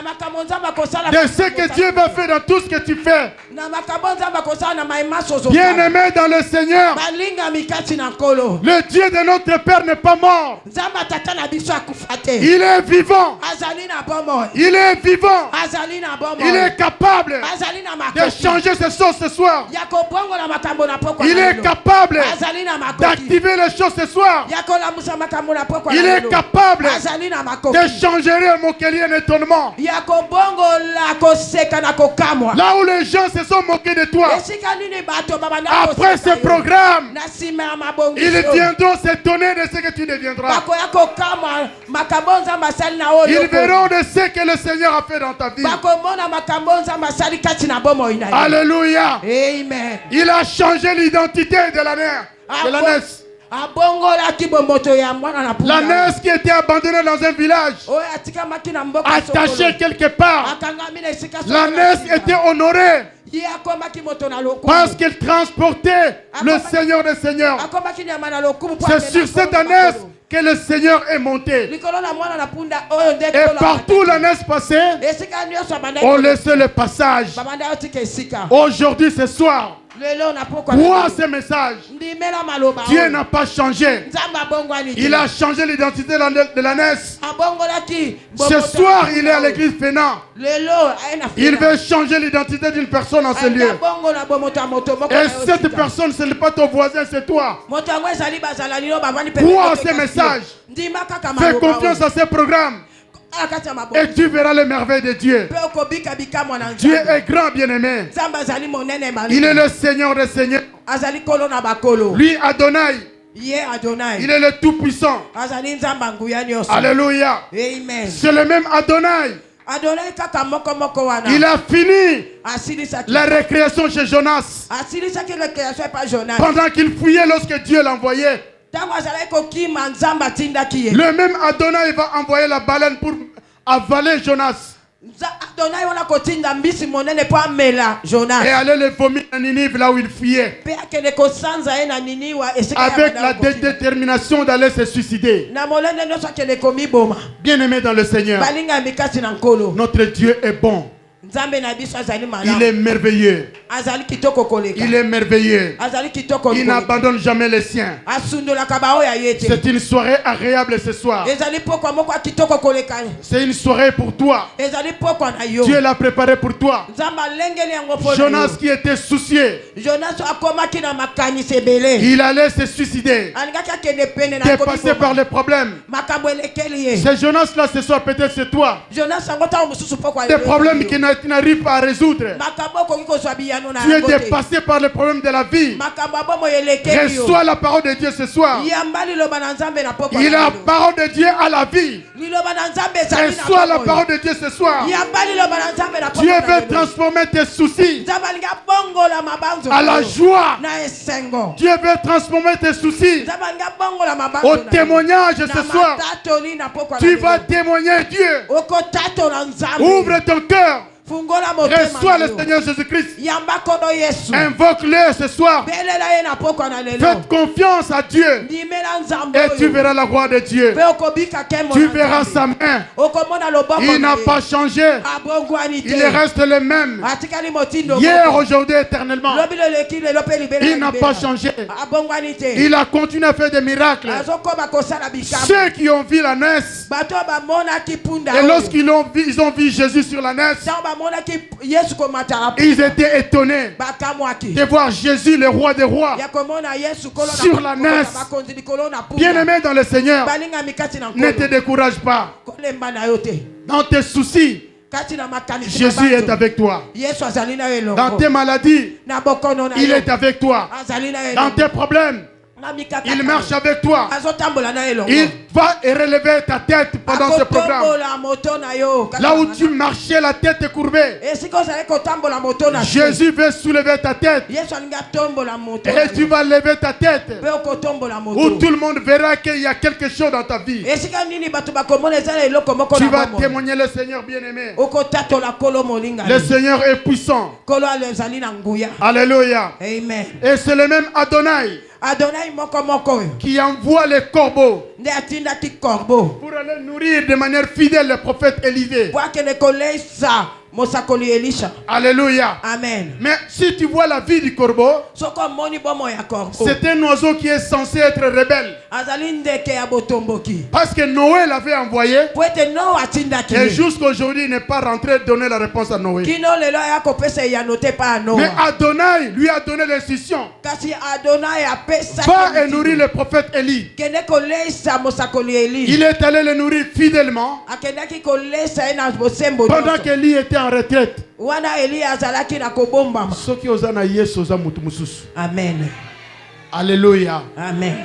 ce que Dieu va faire dans tout ce que tu fais. Bien-aimé dans le Seigneur, le Dieu de notre Père n'est pas mort. Il est vivant. Il est vivant. Il est capable de changer ces choses ce soir. Il est capable d'activer les choses ce soir. Il est capable de changer mon qualier un étonnement. Là où les gens se sont moqués de toi, après ce programme, ils viendront s'étonner de ce que tu deviendras. Ils verront de ce que le Seigneur a fait dans ta vie. Alléluia. Amen. Il a changé l'identité de la naisse. La naisse qui était abandonnée dans un village, attachée quelque part. La naisse était honorée parce qu'elle transportait le Seigneur des Seigneurs. C'est sur cette ânesse que le Seigneur est monté. Et partout la naisse passait, on laissait le passage. Aujourd'hui, ce soir, crois ce message. Dieu n'a pas changé. Il a changé l'identité de la naisse. Ce soir, il est à l'église Fénan. Il veut changer l'identité d'une personne en ce lieu. Et cette personne, ce n'est pas ton voisin, c'est toi. Crois ce message. Fais confiance à ce programme. Et tu verras les merveilles de Dieu. Dieu est grand, bien-aimé. Il est le Seigneur des Seigneurs. Lui, Adonai. Il est le Tout-Puissant. Alléluia. C'est le même Adonai. Il a fini la récréation chez Jonas. Pendant qu'il fouillait lorsque Dieu l'envoyait. Le même Adonai va envoyer la baleine pour avaler Jonas. Et aller le vomir à Ninive là où il fuyait. Avec la détermination d'aller se suicider. Bien-aimé dans le Seigneur, notre Dieu est bon. Il est merveilleux. Il est merveilleux. Il n'abandonne jamais les siens. C'est une soirée agréable ce soir. C'est une soirée pour toi. Dieu l'a préparé pour toi. Jonas qui était soucieux, il allait se suicider, dépassé par les problèmes. C'est Jonas là ce soir, peut-être c'est toi. Des problèmes qui n'arrivent pas à résoudre. Tu es dépassé par les problèmes de la vie. Reçois la parole de Dieu ce soir. Il a la parole de Dieu à la vie. Reçois la parole de Dieu ce soir. Dieu veut transformer tes soucis à la joie. Dieu veut transformer tes soucis au témoignage ce soir. Tu vas témoigner Dieu. Ouvre ton cœur. Reçois le Seigneur Jésus-Christ. Invoque-le ce soir. Faites confiance à Dieu. Et tu verras la gloire de Dieu. Tu verras sa main. Il n'a pas changé. Il reste le même. Hier, aujourd'hui, éternellement. Il n'a pas changé. Il a continué à faire des miracles. Ceux qui ont vu la naisse, et lorsqu'ils ont vu Jésus sur la naisse, ils étaient étonnés de voir Jésus, le roi des rois, sur la naisse. Bien-aimé dans le Seigneur, ne te décourage pas. Dans tes soucis, Jésus est avec toi. Dans tes maladies, il est avec toi. Dans tes problèmes, il marche avec toi. Il va relever ta tête pendant ce programme. Là où tu marchais, la tête courbée, Jésus veut soulever ta tête. Et tu vas lever ta tête. Où tout le monde verra qu'il y a quelque chose dans ta vie. Tu vas témoigner le Seigneur bien-aimé. Le Seigneur est puissant. Alléluia. Amen. Et c'est le même Adonai qui envoie les corbeaux pour aller nourrir de manière fidèle le prophète Élisée. Alléluia. Amen. Mais si tu vois la vie du corbeau, c'est un oiseau qui est censé être rebelle. Parce que Noé l'avait envoyé. Et jusqu'aujourd'hui, il n'est pas rentré donner la réponse à Noé. Mais Adonai lui a donné l'instruction. Va et nourrir le prophète Élie. Il est allé le nourrir fidèlement pendant qu'Élie était en retraite. Amen. Alléluia. Amen.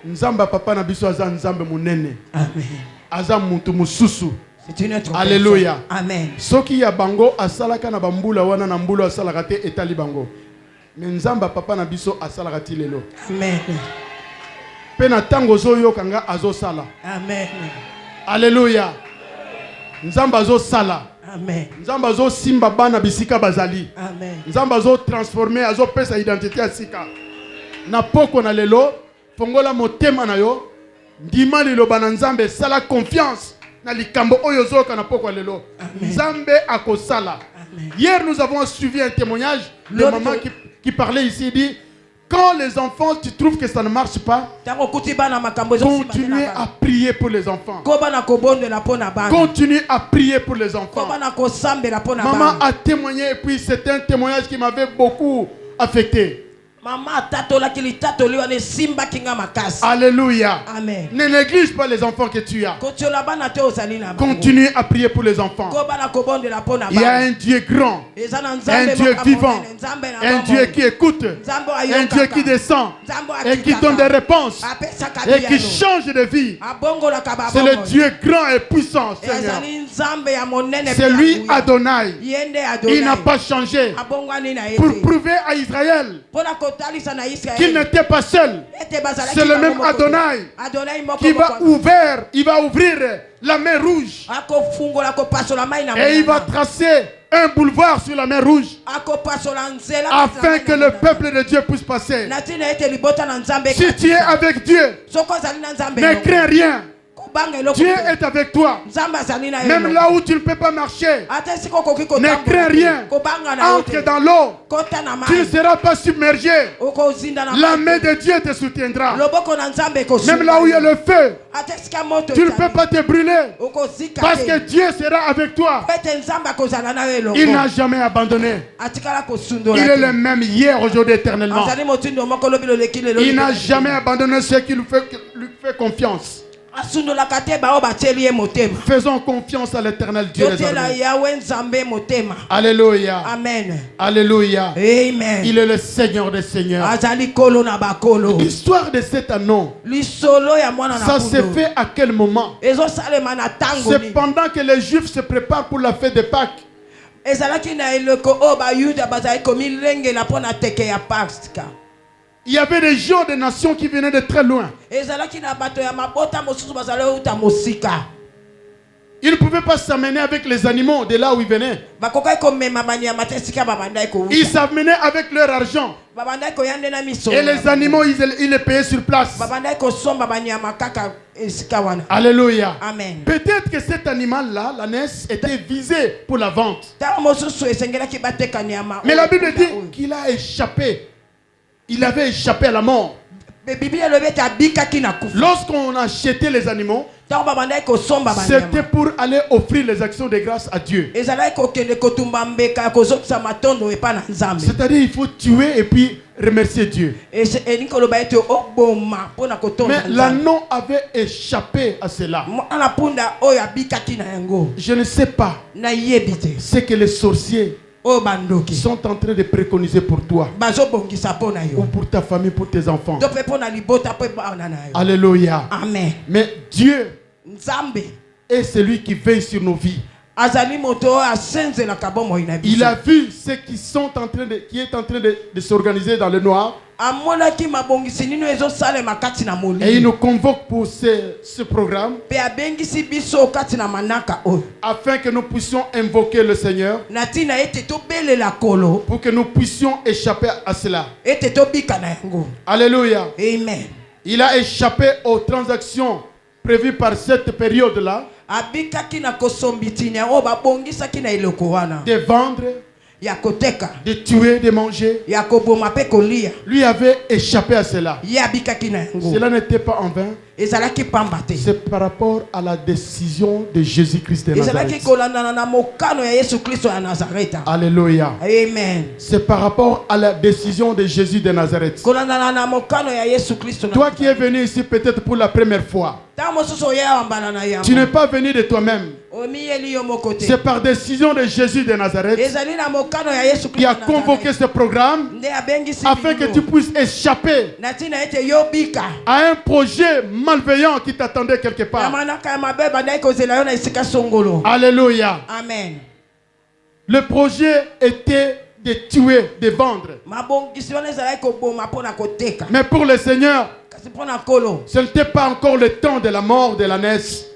Nzamba papa na biso aza nzambe munene. Amen. Aza mutu mususu. C'est une autre Alléluia. Amen. Soki ya bango asalaka na bambula wana na mbula asalaka te etali bango. Mais nzamba papa na biso asalaka ti lelo. Amen. Pe na tango zo yokanga azo sala. Amen. Alléluia. Nzamba azo sala. Amen. Nzamba zo simba bana bisika bazali. Amen. Nzamba zo transformer azo pesa identité ya sika. Na poko na lelo fongola motema na yo ndima liloba na nzambe sala confiance na likambo oyo zoka na poko lelo. Nzambe akosala. Hier nous avons suivi un témoignage de maman qui parlait ici, dit quand les enfants, tu trouves que ça ne marche pas, continuez à prier pour les enfants. Continuez à prier pour les enfants. Maman a témoigné et puis c'est un témoignage qui m'avait beaucoup affecté. Alléluia. Amen. Ne néglige pas les enfants que tu as. Continue à prier pour les enfants. Il y a un Dieu grand, un Dieu vivant, un Dieu qui écoute, un Dieu qui descend et qui donne des réponses et qui change de vie. C'est le Dieu grand et puissant, Seigneur. C'est lui Adonai. Il n'a pas changé pour prouver à Israël qu'il n'était pas seul. C'est le même Adonai qui va ouvrir la mer rouge. Et il va tracer un boulevard sur la mer rouge afin que le peuple de Dieu puisse passer. Si tu es avec Dieu, ne crains rien. Dieu est avec toi. Même là où tu ne peux pas marcher, ne crains rien. Entre dans l'eau. Tu ne seras pas submergé. La main de Dieu te soutiendra. Même là où il y a le feu, tu ne peux pas te brûler. Parce que Dieu sera avec toi. Il n'a jamais abandonné. Il est le même hier, aujourd'hui, éternellement. Il n'a jamais abandonné ceux qui lui fait confiance. Faisons confiance à l'éternel Dieu des armées. Alléluia. Amen. Alléluia. Amen. Il est le Seigneur des Seigneurs. L'histoire de cet anneau, ça s'est fait à quel moment? C'est pendant que les Juifs se préparent pour la fête de Pâques. Il y avait des gens des nations qui venaient de très loin. Ils ne pouvaient pas s'amener avec les animaux de là où ils venaient. Ils s'amenaient avec leur argent. Et les animaux, ils les payaient sur place. Alléluia. Amen. Peut-être que cet animal-là, l'ânesse, était visé pour la vente. Mais la Bible dit qu'il a échappé. Il avait échappé à la mort. Lorsqu'on achetait les animaux, c'était pour aller offrir les actions de grâce à Dieu. C'est-à-dire il faut tuer et puis remercier Dieu. Mais l'anneau avait échappé à cela. Je ne sais pas ce que les sorciers sont en train de préconiser pour toi ou pour ta famille, pour tes enfants. Alléluia. Amen. Mais Dieu est celui qui veille sur nos vies. Il a vu ceux qui est en train de s'organiser dans le noir. Et il nous convoque pour ce programme afin que nous puissions invoquer le Seigneur, pour que nous puissions échapper à cela. Alléluia. Amen. Il a échappé aux transactions prévues par cette période-là, de vendre, de tuer, de manger. Lui avait échappé à cela. Cela n'était pas en vain. C'est par rapport à la décision de Jésus-Christ de Nazareth. Alléluia. Amen. C'est par rapport à la décision de Jésus de Nazareth. Toi qui es venu ici peut-être pour la première fois, tu n'es pas venu de toi-même. C'est par décision de Jésus de Nazareth qui a convoqué ce programme afin que tu puisses échapper à un projet malveillant qui t'attendait quelque part. Alléluia. Amen. Le projet était de tuer, de vendre. Mais pour le Seigneur, ce n'était pas encore le temps de la mort de l'ânesse.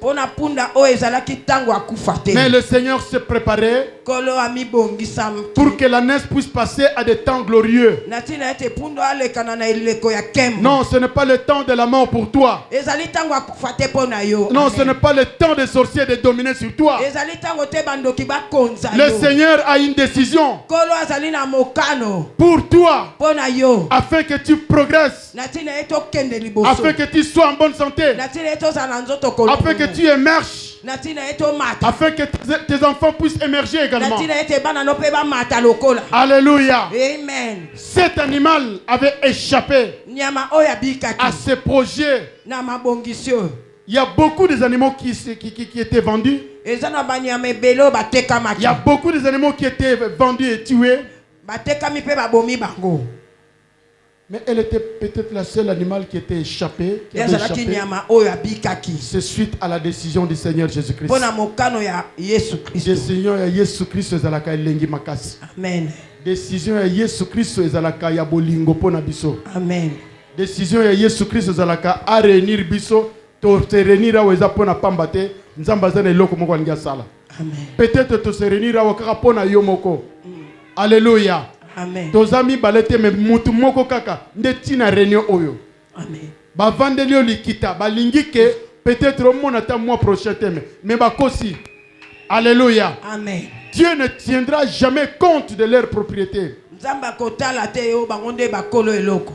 Mais le Seigneur se préparait pour que l'ânesse puisse passer à des temps glorieux. Non, ce n'est pas le temps de la mort pour toi. Non, ce n'est pas le temps des sorciers de dominer sur toi. Le Seigneur a une décision pour toi afin que tu progresses, afin que tu sois en bonne santé, afin que tu émerges, afin que tes enfants puissent émerger également. Alléluia. Amen. Cet animal avait échappé à ce projet. Il y a beaucoup d'animaux qui étaient vendus. Il y a beaucoup d'animaux qui étaient vendus et tués. Mais elle était peut-être la seule animal qui était échappé. C'est suite à la décision du Seigneur Jésus-Christ. Décision ya Jésus-Christ ezalaka elengi makasi. Amen. Décision ya Jésus-Christ ezalaka ya bolingo pona biso. Amen. Décision ya Jésus-Christ ezalaka a réunir biso to se réunir awa eza pona pamba te nzamba za na eloko moko alingi asala. Amen. Peut-être to se réunir awa kaka pona yo moko. Alléluia. Amen. Tozami balete me mutu moko kaka ndeti na réunion oyo. Amen. Ba vandeli likita balingi ke Peut-être au monde attend mois prochain mais bakosi. Alléluia. Amen. Dieu ne tiendra jamais compte de leur propriété.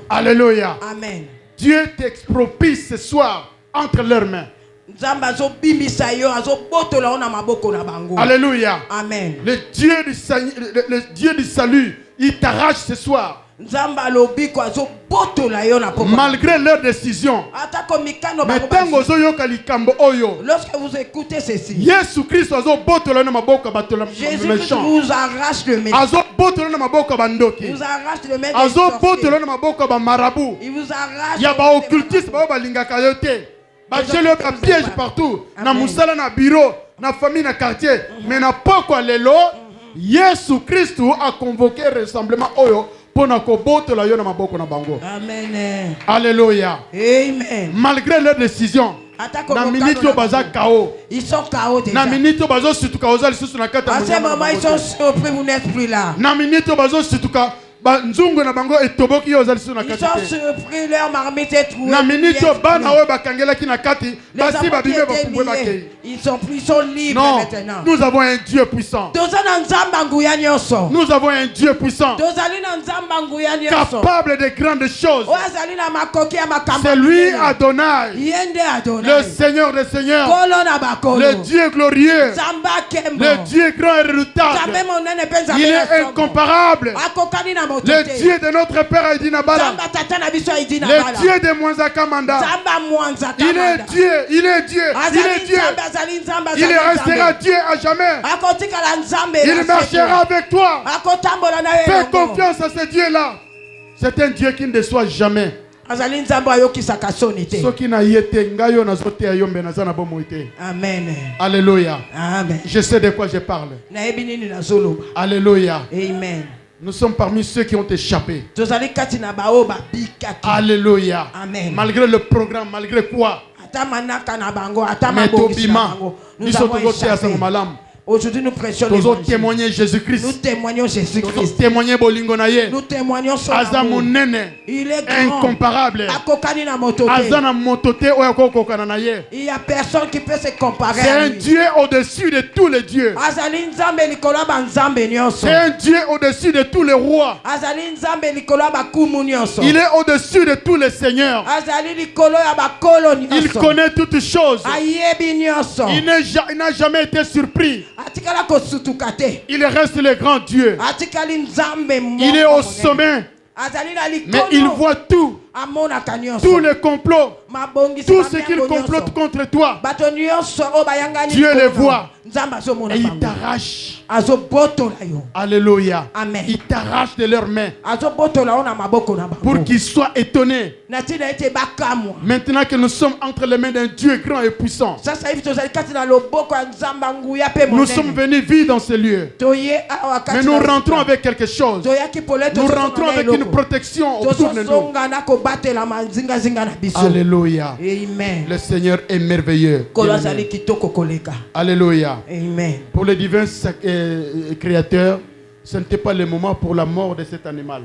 Alléluia. Amen. Dieu t'exproprie ce soir entre leurs mains. Alléluia. Amen. Le Dieu du salut, il t'arrache ce soir. Malgré leur décision. Lorsque vous écoutez ceci, Jésus-Christ vous arrache le méchant. Il vous arrache le maître. Il vous arrache. Il y a des occultistes qui ont piège partout. Na musala na bureau, na famille, na quartier. Mais na poko lelo, Jésus-Christ a convoqué rassemblement oyo. Amen. Alléluia. Amen. Malgré leur décision, ils sont KO déjà. À ce moment, ils sont surpris, vous n'êtes plus là. Ils sont surpris, leur marmite est trouée. Ils sont libres non, maintenant. nous avons un Dieu puissant. Nous avons un Dieu puissant. Capable de grandes choses. C'est lui Adonai. Le Seigneur des Seigneurs. Le Dieu glorieux. Le Dieu grand et redoutable. Il est incomparable. Le Dieu de notre Père Aïdinabala. Le Dieu de Mwanzaka Manda. Il est Dieu. Il est Dieu. Il est Dieu. Il restera Dieu à jamais. Il marchera avec toi. Fais confiance à ce Dieu-là. C'est un Dieu qui ne déçoit jamais. Amen. Alléluia. Amen. Je sais de quoi je parle. Alléluia. Amen. Nous sommes parmi ceux qui ont échappé. Alléluia. Amen. Malgré le programme, malgré quoi? Nous avons échappé. Aujourd'hui, nous prêchons l'évangile. Témoigner Jésus-Christ. Nous témoignons Jésus-Christ. Témoigner Bolingo Naye. Nous témoignons son amour. Il est grand. Incomparable. Il n'y a personne qui peut se comparer c'est à un lui. Dieu au-dessus de tous les dieux. C'est un Dieu au-dessus de tous les rois. Il est au-dessus de tous les seigneurs. Il connaît toutes choses. Il n'a jamais été surpris. Il reste le grand Dieu. Il est au sommet. Mais il voit tout. Tous les complots. Tout ce qu'il complote contre toi. Dieu les voit. Et il t'arrache. Alléluia. Amen. Il t'arrache de leurs mains. Pour qu'ils soient étonnés. Maintenant que nous sommes entre les mains d'un Dieu grand et puissant. Nous sommes venus vivre dans ce lieu. Mais nous rentrons avec quelque chose. Nous rentrons avec une protection autour de nous. Alléluia. Amen. Le Seigneur est merveilleux. Alléluia. Amen. Pour les divins créateurs, ce n'était pas le moment pour la mort de cet animal.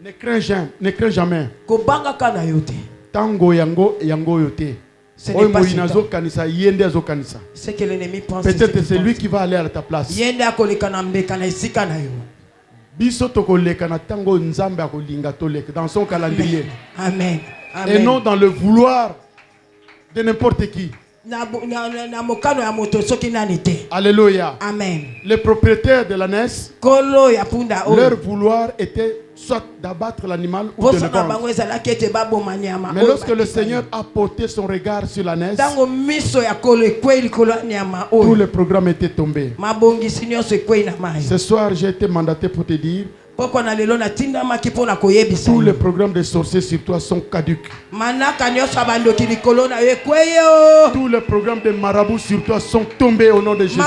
Ne crains jamais. Tango yango yote. Ce n'est pas si ce que l'ennemi pense. Peut-être c'est lui qui va aller à ta place. Dans son calendrier. Amen. Et non dans le vouloir de n'importe qui. Alléluia. Amen. Les propriétaires de l'ânesse, leur vouloir était soit d'abattre l'animal ou de le vendre. Mais lorsque le Seigneur a porté son regard sur l'ânesse, tout le programme était tombé. Ce soir, j'ai été mandaté pour te dire, tous les programmes de sorciers sur toi sont caducs. Tous les programmes de marabouts sur toi sont tombés au nom de Jésus.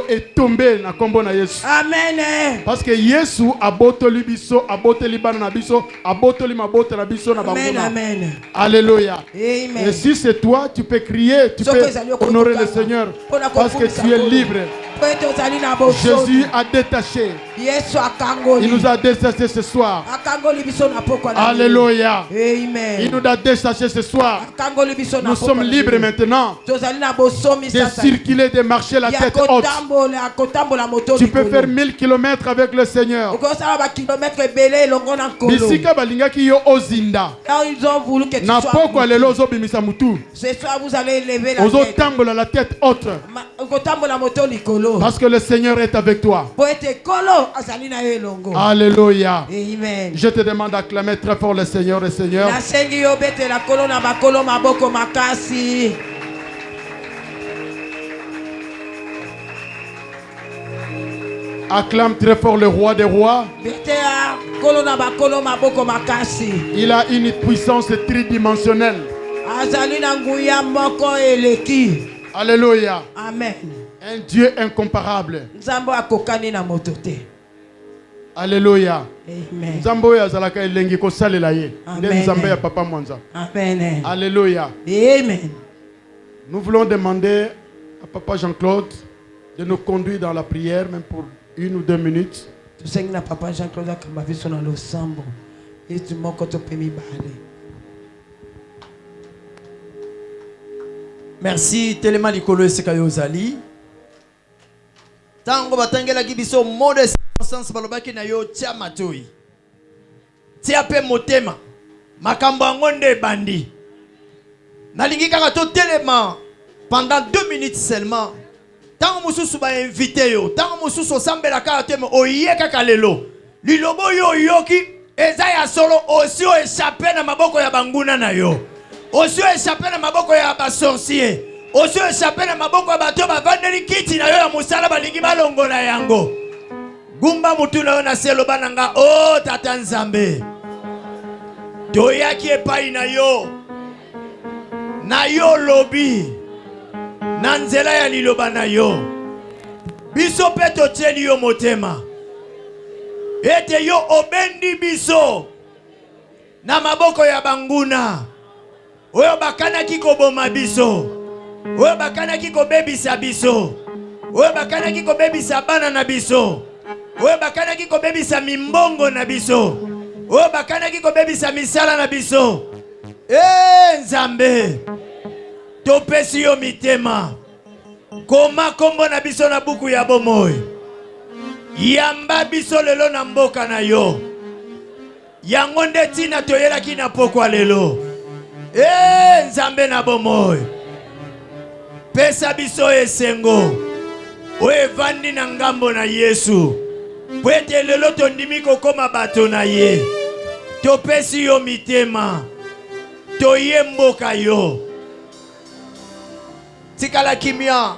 Est tombé na kombo na Yesu. Amen. Parce que Yesu abotoli biso, aboteli bana na biso, abotoli mabota na biso na bangona. Amen. Alléluia. Amen. Et si c'est toi, tu peux crier, tu peux honorer le Seigneur parce que tu es libre. Jésus a détaché. Il nous a détachés ce soir. Alléluia. Amen. Il nous a détachés ce soir. Nous sommes libres maintenant de circuler, de marcher la tête haute. Tu peux faire 1000 km avec le Seigneur. Bisika balingaki yo ozinda. Na poko alelo zo bimisa mutu. Ce soir vous allez lever la tête. Ozo tambola la tête haute. Parce que le Seigneur est avec toi. Alléluia. Amen. Je te demande d'acclamer très fort le Seigneur et Seigneur. Acclame très fort le roi des rois. Il a une puissance tridimensionnelle. Alléluia. Amen. Un Dieu incomparable. Alléluia. Amen. Alléluia. Amen. Nous voulons demander à Papa Jean-Claude de nous conduire dans la prière, même pour 1 ou 2 minutes. Merci Telema Likolo Esekayo Zali. Tango batangela kibiso mode sens balobaki na yo tia matoi. Tia pe motema. Makambo ngonde bandi. Nalingi kaka to telema pendant 2 minutes seulement. Tango mususu ba invité yo, tango mususu sambela kaka teme oyeka kalelo. Lilobo yo yoki eza ya solo osio échappé na maboko ya banguna na yo. Osio échappé na maboko ya ba sorcier. Osio échappé na maboko ya bato ba vandeli kiti na yo ya musala balingi balongola yango. Gumba mutu na yo na selo bananga oh tata Nzambe. Toyaki epai na yo. Na yo lobi. Na nzela ya liloba na yo. Biso pe totieli yo motema. Ete yo obendi biso. Na maboko ya banguna. Oyo bakanaki koboma biso. Oyo bakanaki kobebisa biso. Oyo bakanaki kobebisa bana na biso. Oyo bakanaki kobebisa mimbongo na biso. Oyo bakanaki kobebisa misala na biso. Nzambe. Topesi yo mitema. Koma kombo na biso na buku ya bomoi. Yamba biso lelo na mboka na yo. Yango nde tina toyelaki na pokwa lelo. Nzambe na bomoi. Pesa biso esengo. Oye vandi na ngambo na Yesu. Pwete lelo tondimi kokoma bato na ye. Topesi yo mitema. Toye mboka yo. Tikala kimia.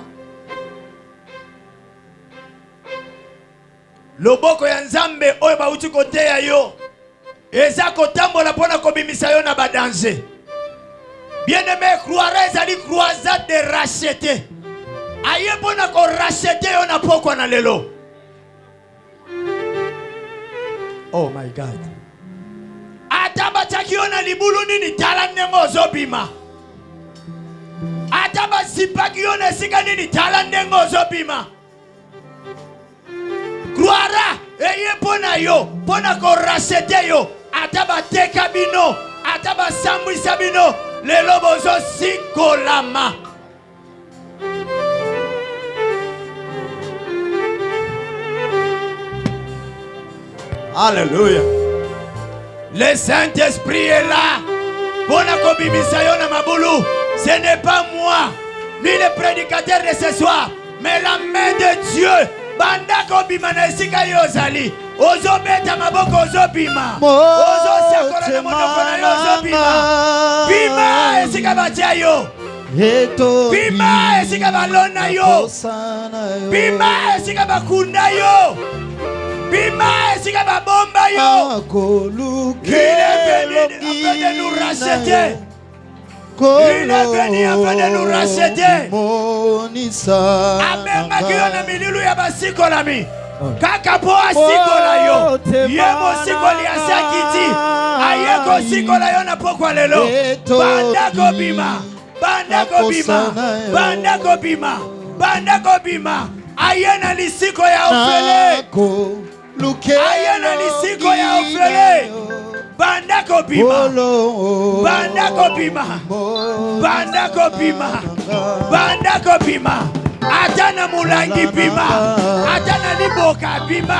Loboko ya Nzambe oyo bauti koteya yo. Eza kotambola pona kobimisa yo na badanse. Bien-aimé, croire ezali croisade de racheter. Aye pona ko racheter yo na pokwa na lelo. Oh my God. Ataba chakiona libulu nini tala nengo zobima. Ataba sipakiona sika nini tala nengo zobima. Croira eye pona yo, pona ko racheter yo. Ataba teka bino, ataba sambwisa bino, lelo bozo sikolama. Alléluia. Le Saint-Esprit est là. Pona ko bimisa yo na mabulu. Ce n'est pas moi, ni le prédicateur de ce soir, mais la main de Dieu. Banda ko bima na esika yo zali. Ozo beta maboko ozo bima. Ozo siakola na monoko na yo ozo bima. Bima esika batia yo. Bima esika balona yo. Bima esika bakunda yo. Bima esika babomba yo. Il est venu afin de nous racheter. Il est venu afin de nous racheter. Amen. Makiona mililu ya basikola mi. Kaka po asikola yo. Yemo sikoli asakiti. Ayeko sikola yo na pokwa lelo. Banda ko bima. Banda ko bima. Banda ko bima. Banda ko bima. ayena lisiko ya ofele ayena lisiko ya ofele bandako bima bandako bima bandako bima bandako bima atana mulangi bima atana liboka bima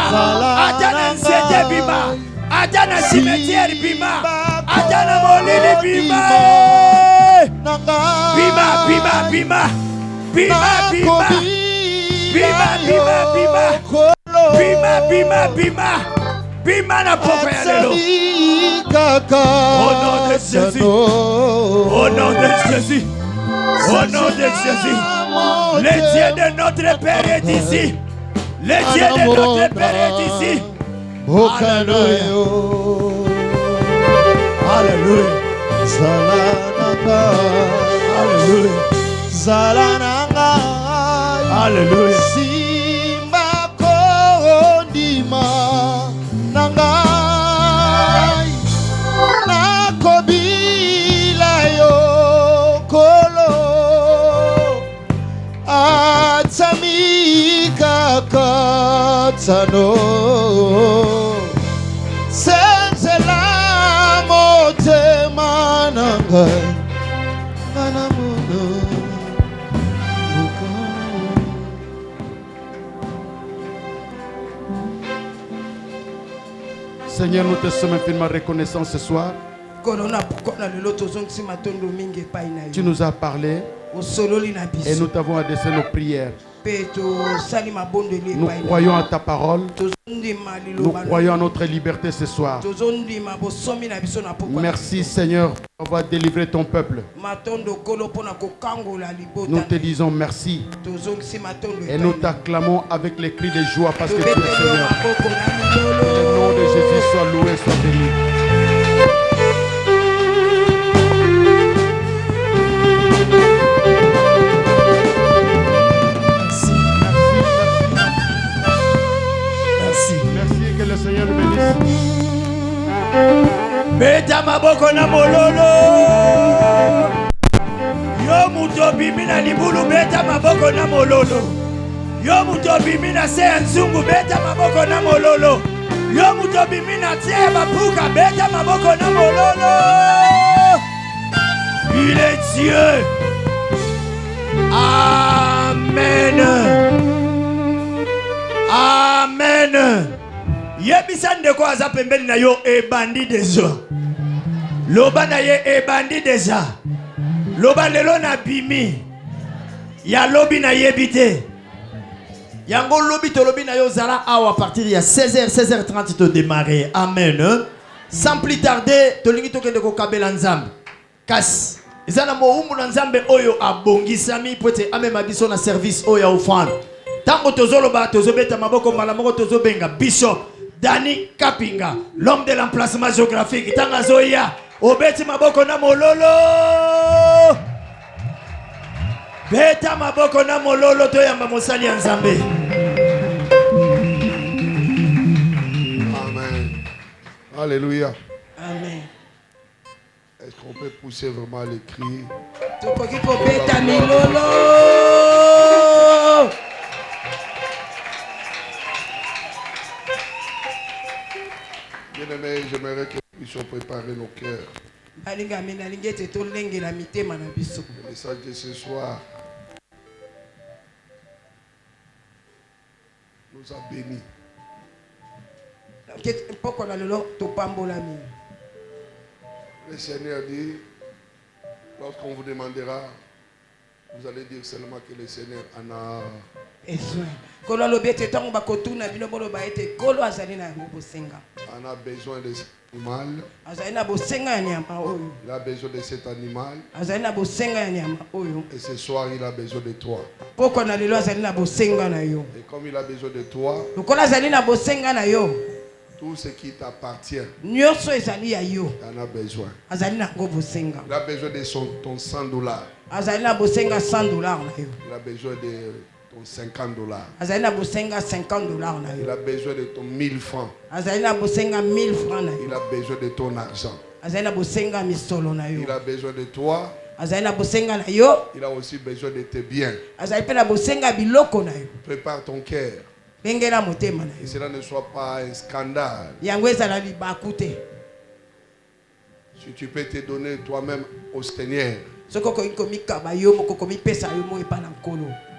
atana nsete bima atana cimetière bima atana molili bima bima bima bima bima bima bima bima bima bima bima bima bima na poko ya lelo. Au nom de Jésus, au nom de Jésus, au nom de Jésus, le Dieu de notre Père est ici, le Dieu de notre Père est ici. Alléluia, alléluia, Zalananga, alléluia. Simba kondima nangai nakobila yo kolo atsami kakatano senzela motema nangai nganamono. Seigneur, nous te sommes infiniment reconnaissants ce soir. Tu nous as parlé et nous t'avons adressé nos prières. Nous croyons à ta parole. Nous croyons à notre liberté ce soir. Merci Seigneur d'avoir délivré ton peuple. Nous te disons merci. Et nous t'acclamons avec les cris de joie parce que tu es Seigneur. Que le nom de Jésus soit loué, soit béni. Que le Seigneur nous bénisse. Beta maboko na mololo. Yo muto bimina libulu beta maboko na mololo. Yo muto bimina se nzungu beta maboko na mololo. Yo muto bimina tie bapuka beta maboko na mololo. Il est Dieu. Amen. Amen. Yebisan de quoi aza pembeni na yo ebandi déjà. Loba na ye ebandi déjà. Loba lelo na bimi. Ya lobi na yebite. Yango lobi to lobi na yo zala awa à partir de 16h 16h30 to démarrer. Amen. Sans plus tarder, to lingi to kende ko kabela nzambe. Kasi ezana mo umu na nzambe oyo abongisami pote amema biso na service oyo ofrande. Tango tozoloba tozobeta maboko malamoko tozobenga Bishop Dani Kapinga, l'homme de l'emplacement géographique. Tanga zoya obeti maboko na mololo. Beta maboko na mololo to yamba mosali ya Nzambe. Amen. Alléluia. Amen. Est-ce qu'on peut pousser vraiment les cris? Tokoki ko beta milolo. Bien-aimés, j'aimerais que nous puissions préparer nos cœurs. Le message de ce soir nous a bénis. Le Seigneur dit, lorsqu'on vous demandera, vous allez dire seulement que le Seigneur en a besoin de cet animal. Il a besoin de cet animal. Et ce soir, il a besoin de toi. Et comme il a besoin de toi, tout ce qui t'appartient, il en a besoin. Il a besoin de ton $100. Il a besoin de ton $50. Il a besoin de ton 1000 francs. Il a besoin de ton argent. Il a besoin de toi. Il a aussi besoin de tes biens. Prépare ton cœur. Et cela ne soit pas un scandale. Si tu peux te donner toi-même au Seigneur.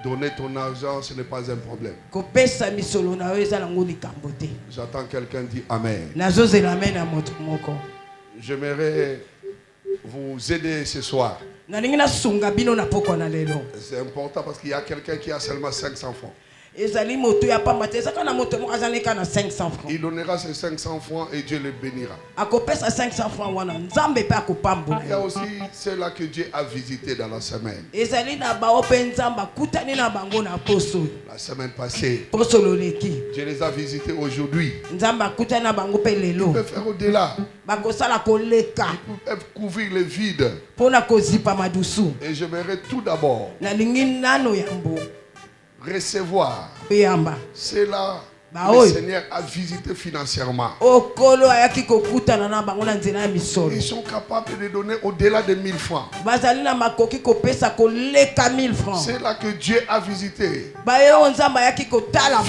Donner ton argent, ce n'est pas un problème. J'attends quelqu'un dire Amen. J'aimerais vous aider ce soir. C'est important parce qu'il y a quelqu'un qui a seulement 500 francs. Il donnera ces 500 francs et Dieu le bénira. Il y a aussi ceux-là que Dieu a visités dans la semaine. La semaine passée, Dieu les a visités aujourd'hui. Ils peuvent faire au-delà. Ils peuvent couvrir le vide. Et j'aimerais tout d'abord recevoir cela. Le Seigneur a visité financièrement. Ils sont capables de donner au-delà de 1000 francs. C'est là que Dieu a visité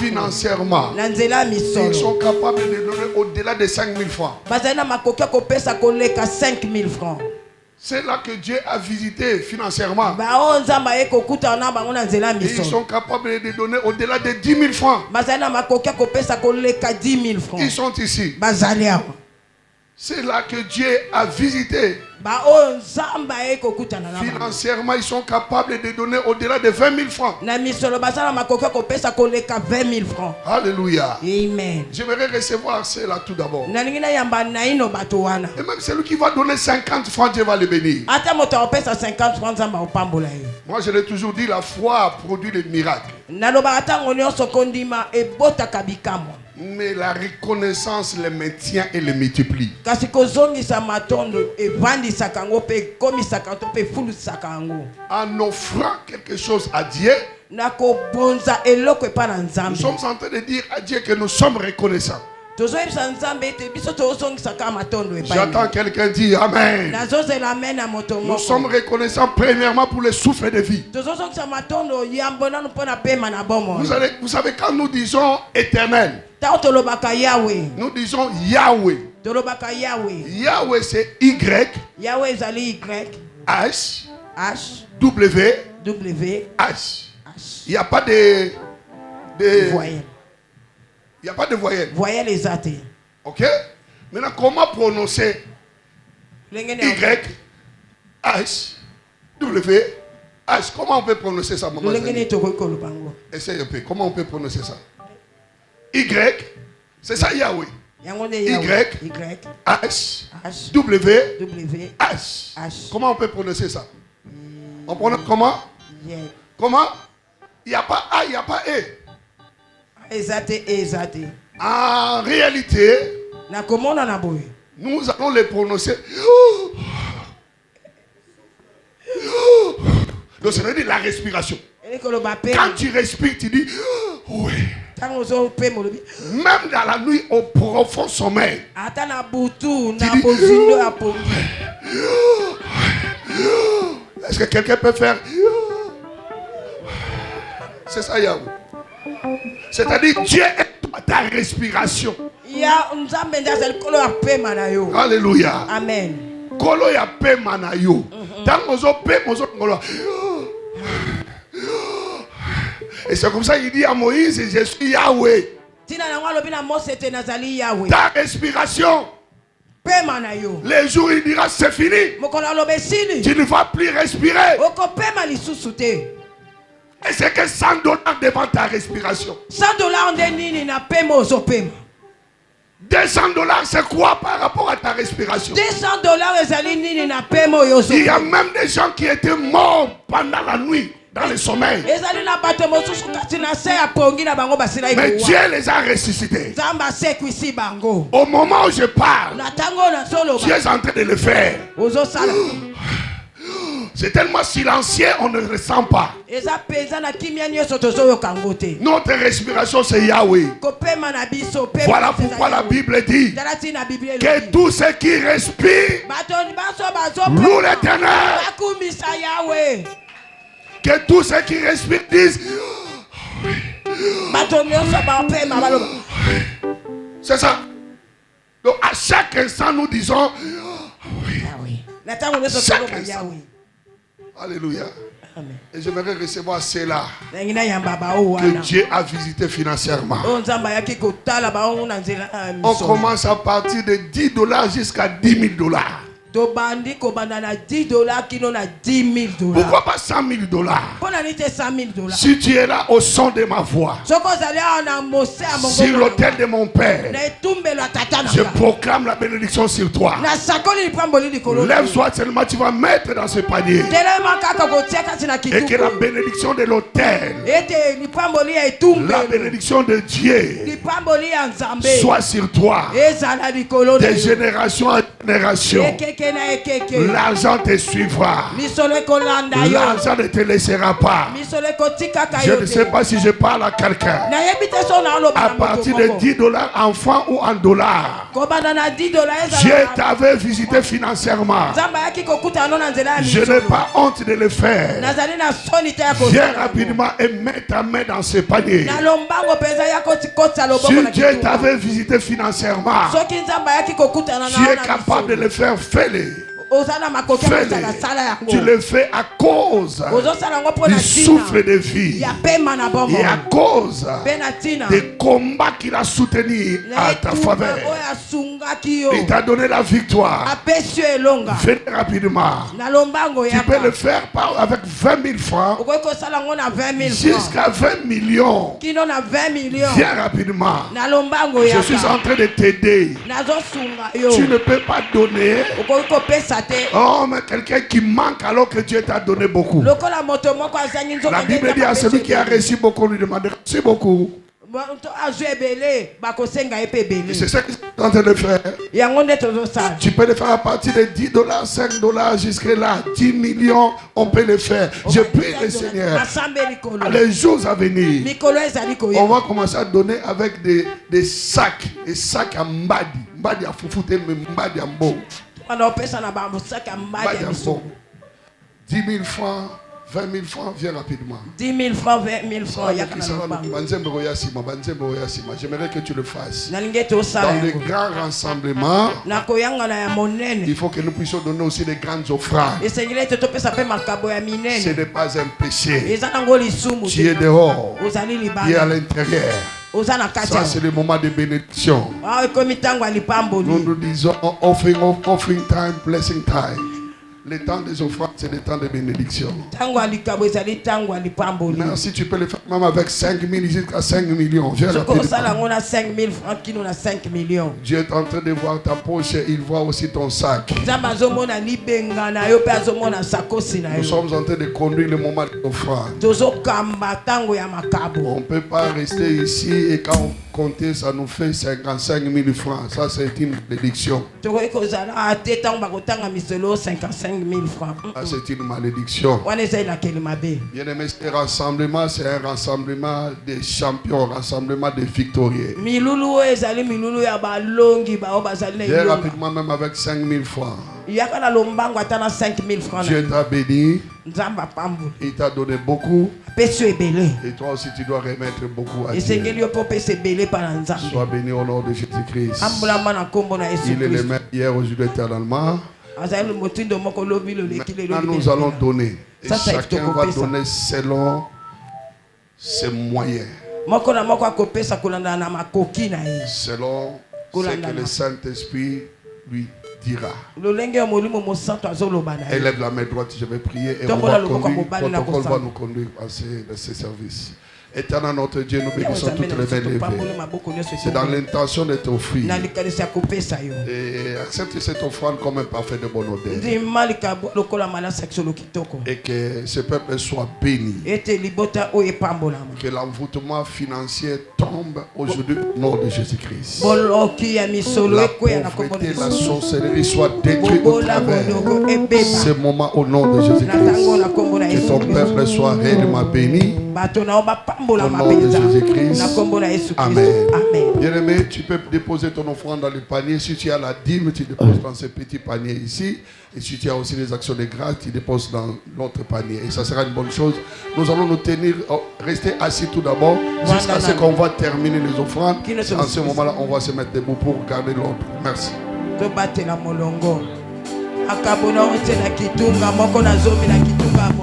financièrement. Ils sont capables de donner au-delà de 5000 francs. C'est là que Dieu a visité financièrement. Ils sont capables de donner au-delà de 10 000 francs. Ils sont ici. C'est là que Dieu a visité. Financièrement, ils sont capables de donner au-delà de 20 000 francs. Alléluia. Amen. J'aimerais recevoir cela tout d'abord. Et même celui qui va donner 50 francs, Dieu va le bénir. Moi, je l'ai toujours dit, la foi produit des miracles. Mais la reconnaissance les maintient et les multiplie. En offrant quelque chose à Dieu, nous sommes en train de dire à Dieu que nous sommes reconnaissants. J'entends quelqu'un dire Amen. Nous sommes reconnaissants premièrement pour le souffle de vie. Vous savez, quand nous disons éternel, nous disons Yahweh. Yahweh c'est Y. H. W. H. Il n'y a pas de voyelle. Il n'y a pas de voyelle. Voyelle exacte. Ok? Maintenant, comment prononcer Y, H, W, H? Comment on peut prononcer ça, maman? Essaye un peu. Comment on peut prononcer ça? Y, c'est ça Yahweh. Y, H, W, H. Comment on peut prononcer ça? On prononce comment? Comment? Il n'y a pas A, il n'y a pas E. En réalité, nous allons les prononcer. Donc, ça veut dire la respiration. Quand tu respires, tu dis oui. Même dans la nuit, au profond sommeil, tu dis, est-ce que quelqu'un peut faire? C'est ça, Yahweh. C'est-à-dire Dieu est ta respiration. Alléluia. Amen. Kolo ya pe manayo. Et c'est comme ça qu'il dit à Moïse, je suis Yahweh. Ta respiration. Les jours il dira c'est fini. Tu ne vas plus respirer. Et c'est que $100 devant ta respiration. $200 c'est quoi par rapport à ta respiration? $200 Il y a même des gens qui étaient morts pendant la nuit, dans le sommeil. Mais Dieu les a ressuscités. Au moment où je parle, Dieu est en train de le faire. C'est tellement silencieux, on ne ressent pas. Notre respiration, c'est Yahweh. Voilà pourquoi la Bible dit que tous ceux qui respirent louent l'Éternel. Que tous ceux qui respirent disent. C'est ça. Donc à chaque instant, nous disons. Chaque instant. Alléluia. Amen. Et j'aimerais recevoir cela que Dieu a visité financièrement. On commence à partir de $10 jusqu'à $10,000. Pourquoi pas $100,000? Si tu es là au son de ma voix, sur l'autel de mon Père, je proclame la bénédiction sur toi. Lève-toi seulement, tu vas mettre dans ce panier. Et que la bénédiction de l'autel, la bénédiction de Dieu soit sur toi. De génération en génération. L'argent te suivra. L'argent ne te laissera pas. Je ne sais pas si je parle à quelqu'un. À partir de $10 en francs ou en dollars, Dieu t'avait visité financièrement. Je n'ai pas honte de le faire. Viens rapidement et mets ta main dans ce panier. Si Dieu t'avait visité financièrement, tu es capable de le faire. Fais-le. Tu le fais à cause du souffle de vie et à cause des combats qu'il a soutenus à ta faveur. Il t'a donné la victoire. Fais rapidement. Tu peux le faire avec 20 000 francs jusqu'à 20 millions. Viens rapidement. Je suis en train de t'aider. Tu ne peux pas donner. Oh, mais quelqu'un qui manque alors que Dieu t'a donné beaucoup. La Bible dit à celui qui a reçu beaucoup, lui demande reçu beaucoup. C'est ça que tu es en train de faire. Tu peux le faire à partir de $10, $5 jusqu'à là. 10 millions, on peut le faire. Je prie le Seigneur. Les jours à venir, on va commencer à donner avec des sacs. Des sacs à mbadi. Mbadi à foufoute, mais mbadi à mbo. 10 000 francs, 20 000 francs, viens rapidement. 10 000 francs, 20 000 francs. J'aimerais que tu le fasses. Dans les grands rassemblements, il faut que nous puissions donner aussi des grandes offrandes. Ce n'est pas un péché. Tu es dehors, tu es à l'intérieur. Ça c'est le moment de bénédiction. Nous nous disons offering time, blessing time. Le temps des offrandes, c'est le temps de bénédiction. Maintenant, si tu peux le faire même avec 5 000 jusqu'à 5 millions, viens rapidement. Dieu est en train de voir ta poche, il voit aussi ton sac. Nous sommes en train de conduire le moment de l'offrande. On ne peut pas rester ici et quand on compte, ça nous fait 55 000 francs. Ça, c'est une bénédiction. Ah, c'est une malédiction. Bien-aimé, ce rassemblement, c'est un rassemblement des champions, un rassemblement des victorieux. Viens rapidement, même avec 5 000 francs. Dieu t'a béni. Il t'a donné beaucoup. Et toi aussi, tu dois remettre beaucoup à Dieu. Sois béni au nom de Jésus-Christ. Il est le même hier, aujourd'hui, éternellement. Maintenant, nous allons donner. Et chacun va donner selon ses moyens. Selon ce que le Saint-Esprit lui dira. Élève la main droite, je vais prier et on va conduire. Le protocole va nous conduire à ces services. Éternel notre Dieu, nous bénissons toutes les mains levées. C'est dans l'intention de t'offrir. Et accepte cette offrande comme un parfait de bonne odeur. Et que ce peuple soit béni. Que l'envoûtement financier tombe aujourd'hui au nom de Jésus-Christ. La pauvreté, la sorcellerie soit détruite au travers ce moment au nom de Jésus-Christ. Que ton peuple soit réellement béni. Au nom de Jésus-Christ. Amen. Bien-aimé, tu peux déposer ton offrande dans le panier. Si tu as la dîme, tu déposes dans ce petit panier ici. Et si tu as aussi les actions de grâce, tu déposes dans l'autre panier. Et ça sera une bonne chose. Nous allons nous tenir, rester assis tout d'abord, jusqu'à ce qu'on va terminer les offrandes. En ce moment-là, on va se mettre debout pour garder l'ordre. Merci. Akabona otena kitunga moko na zomi na kitunga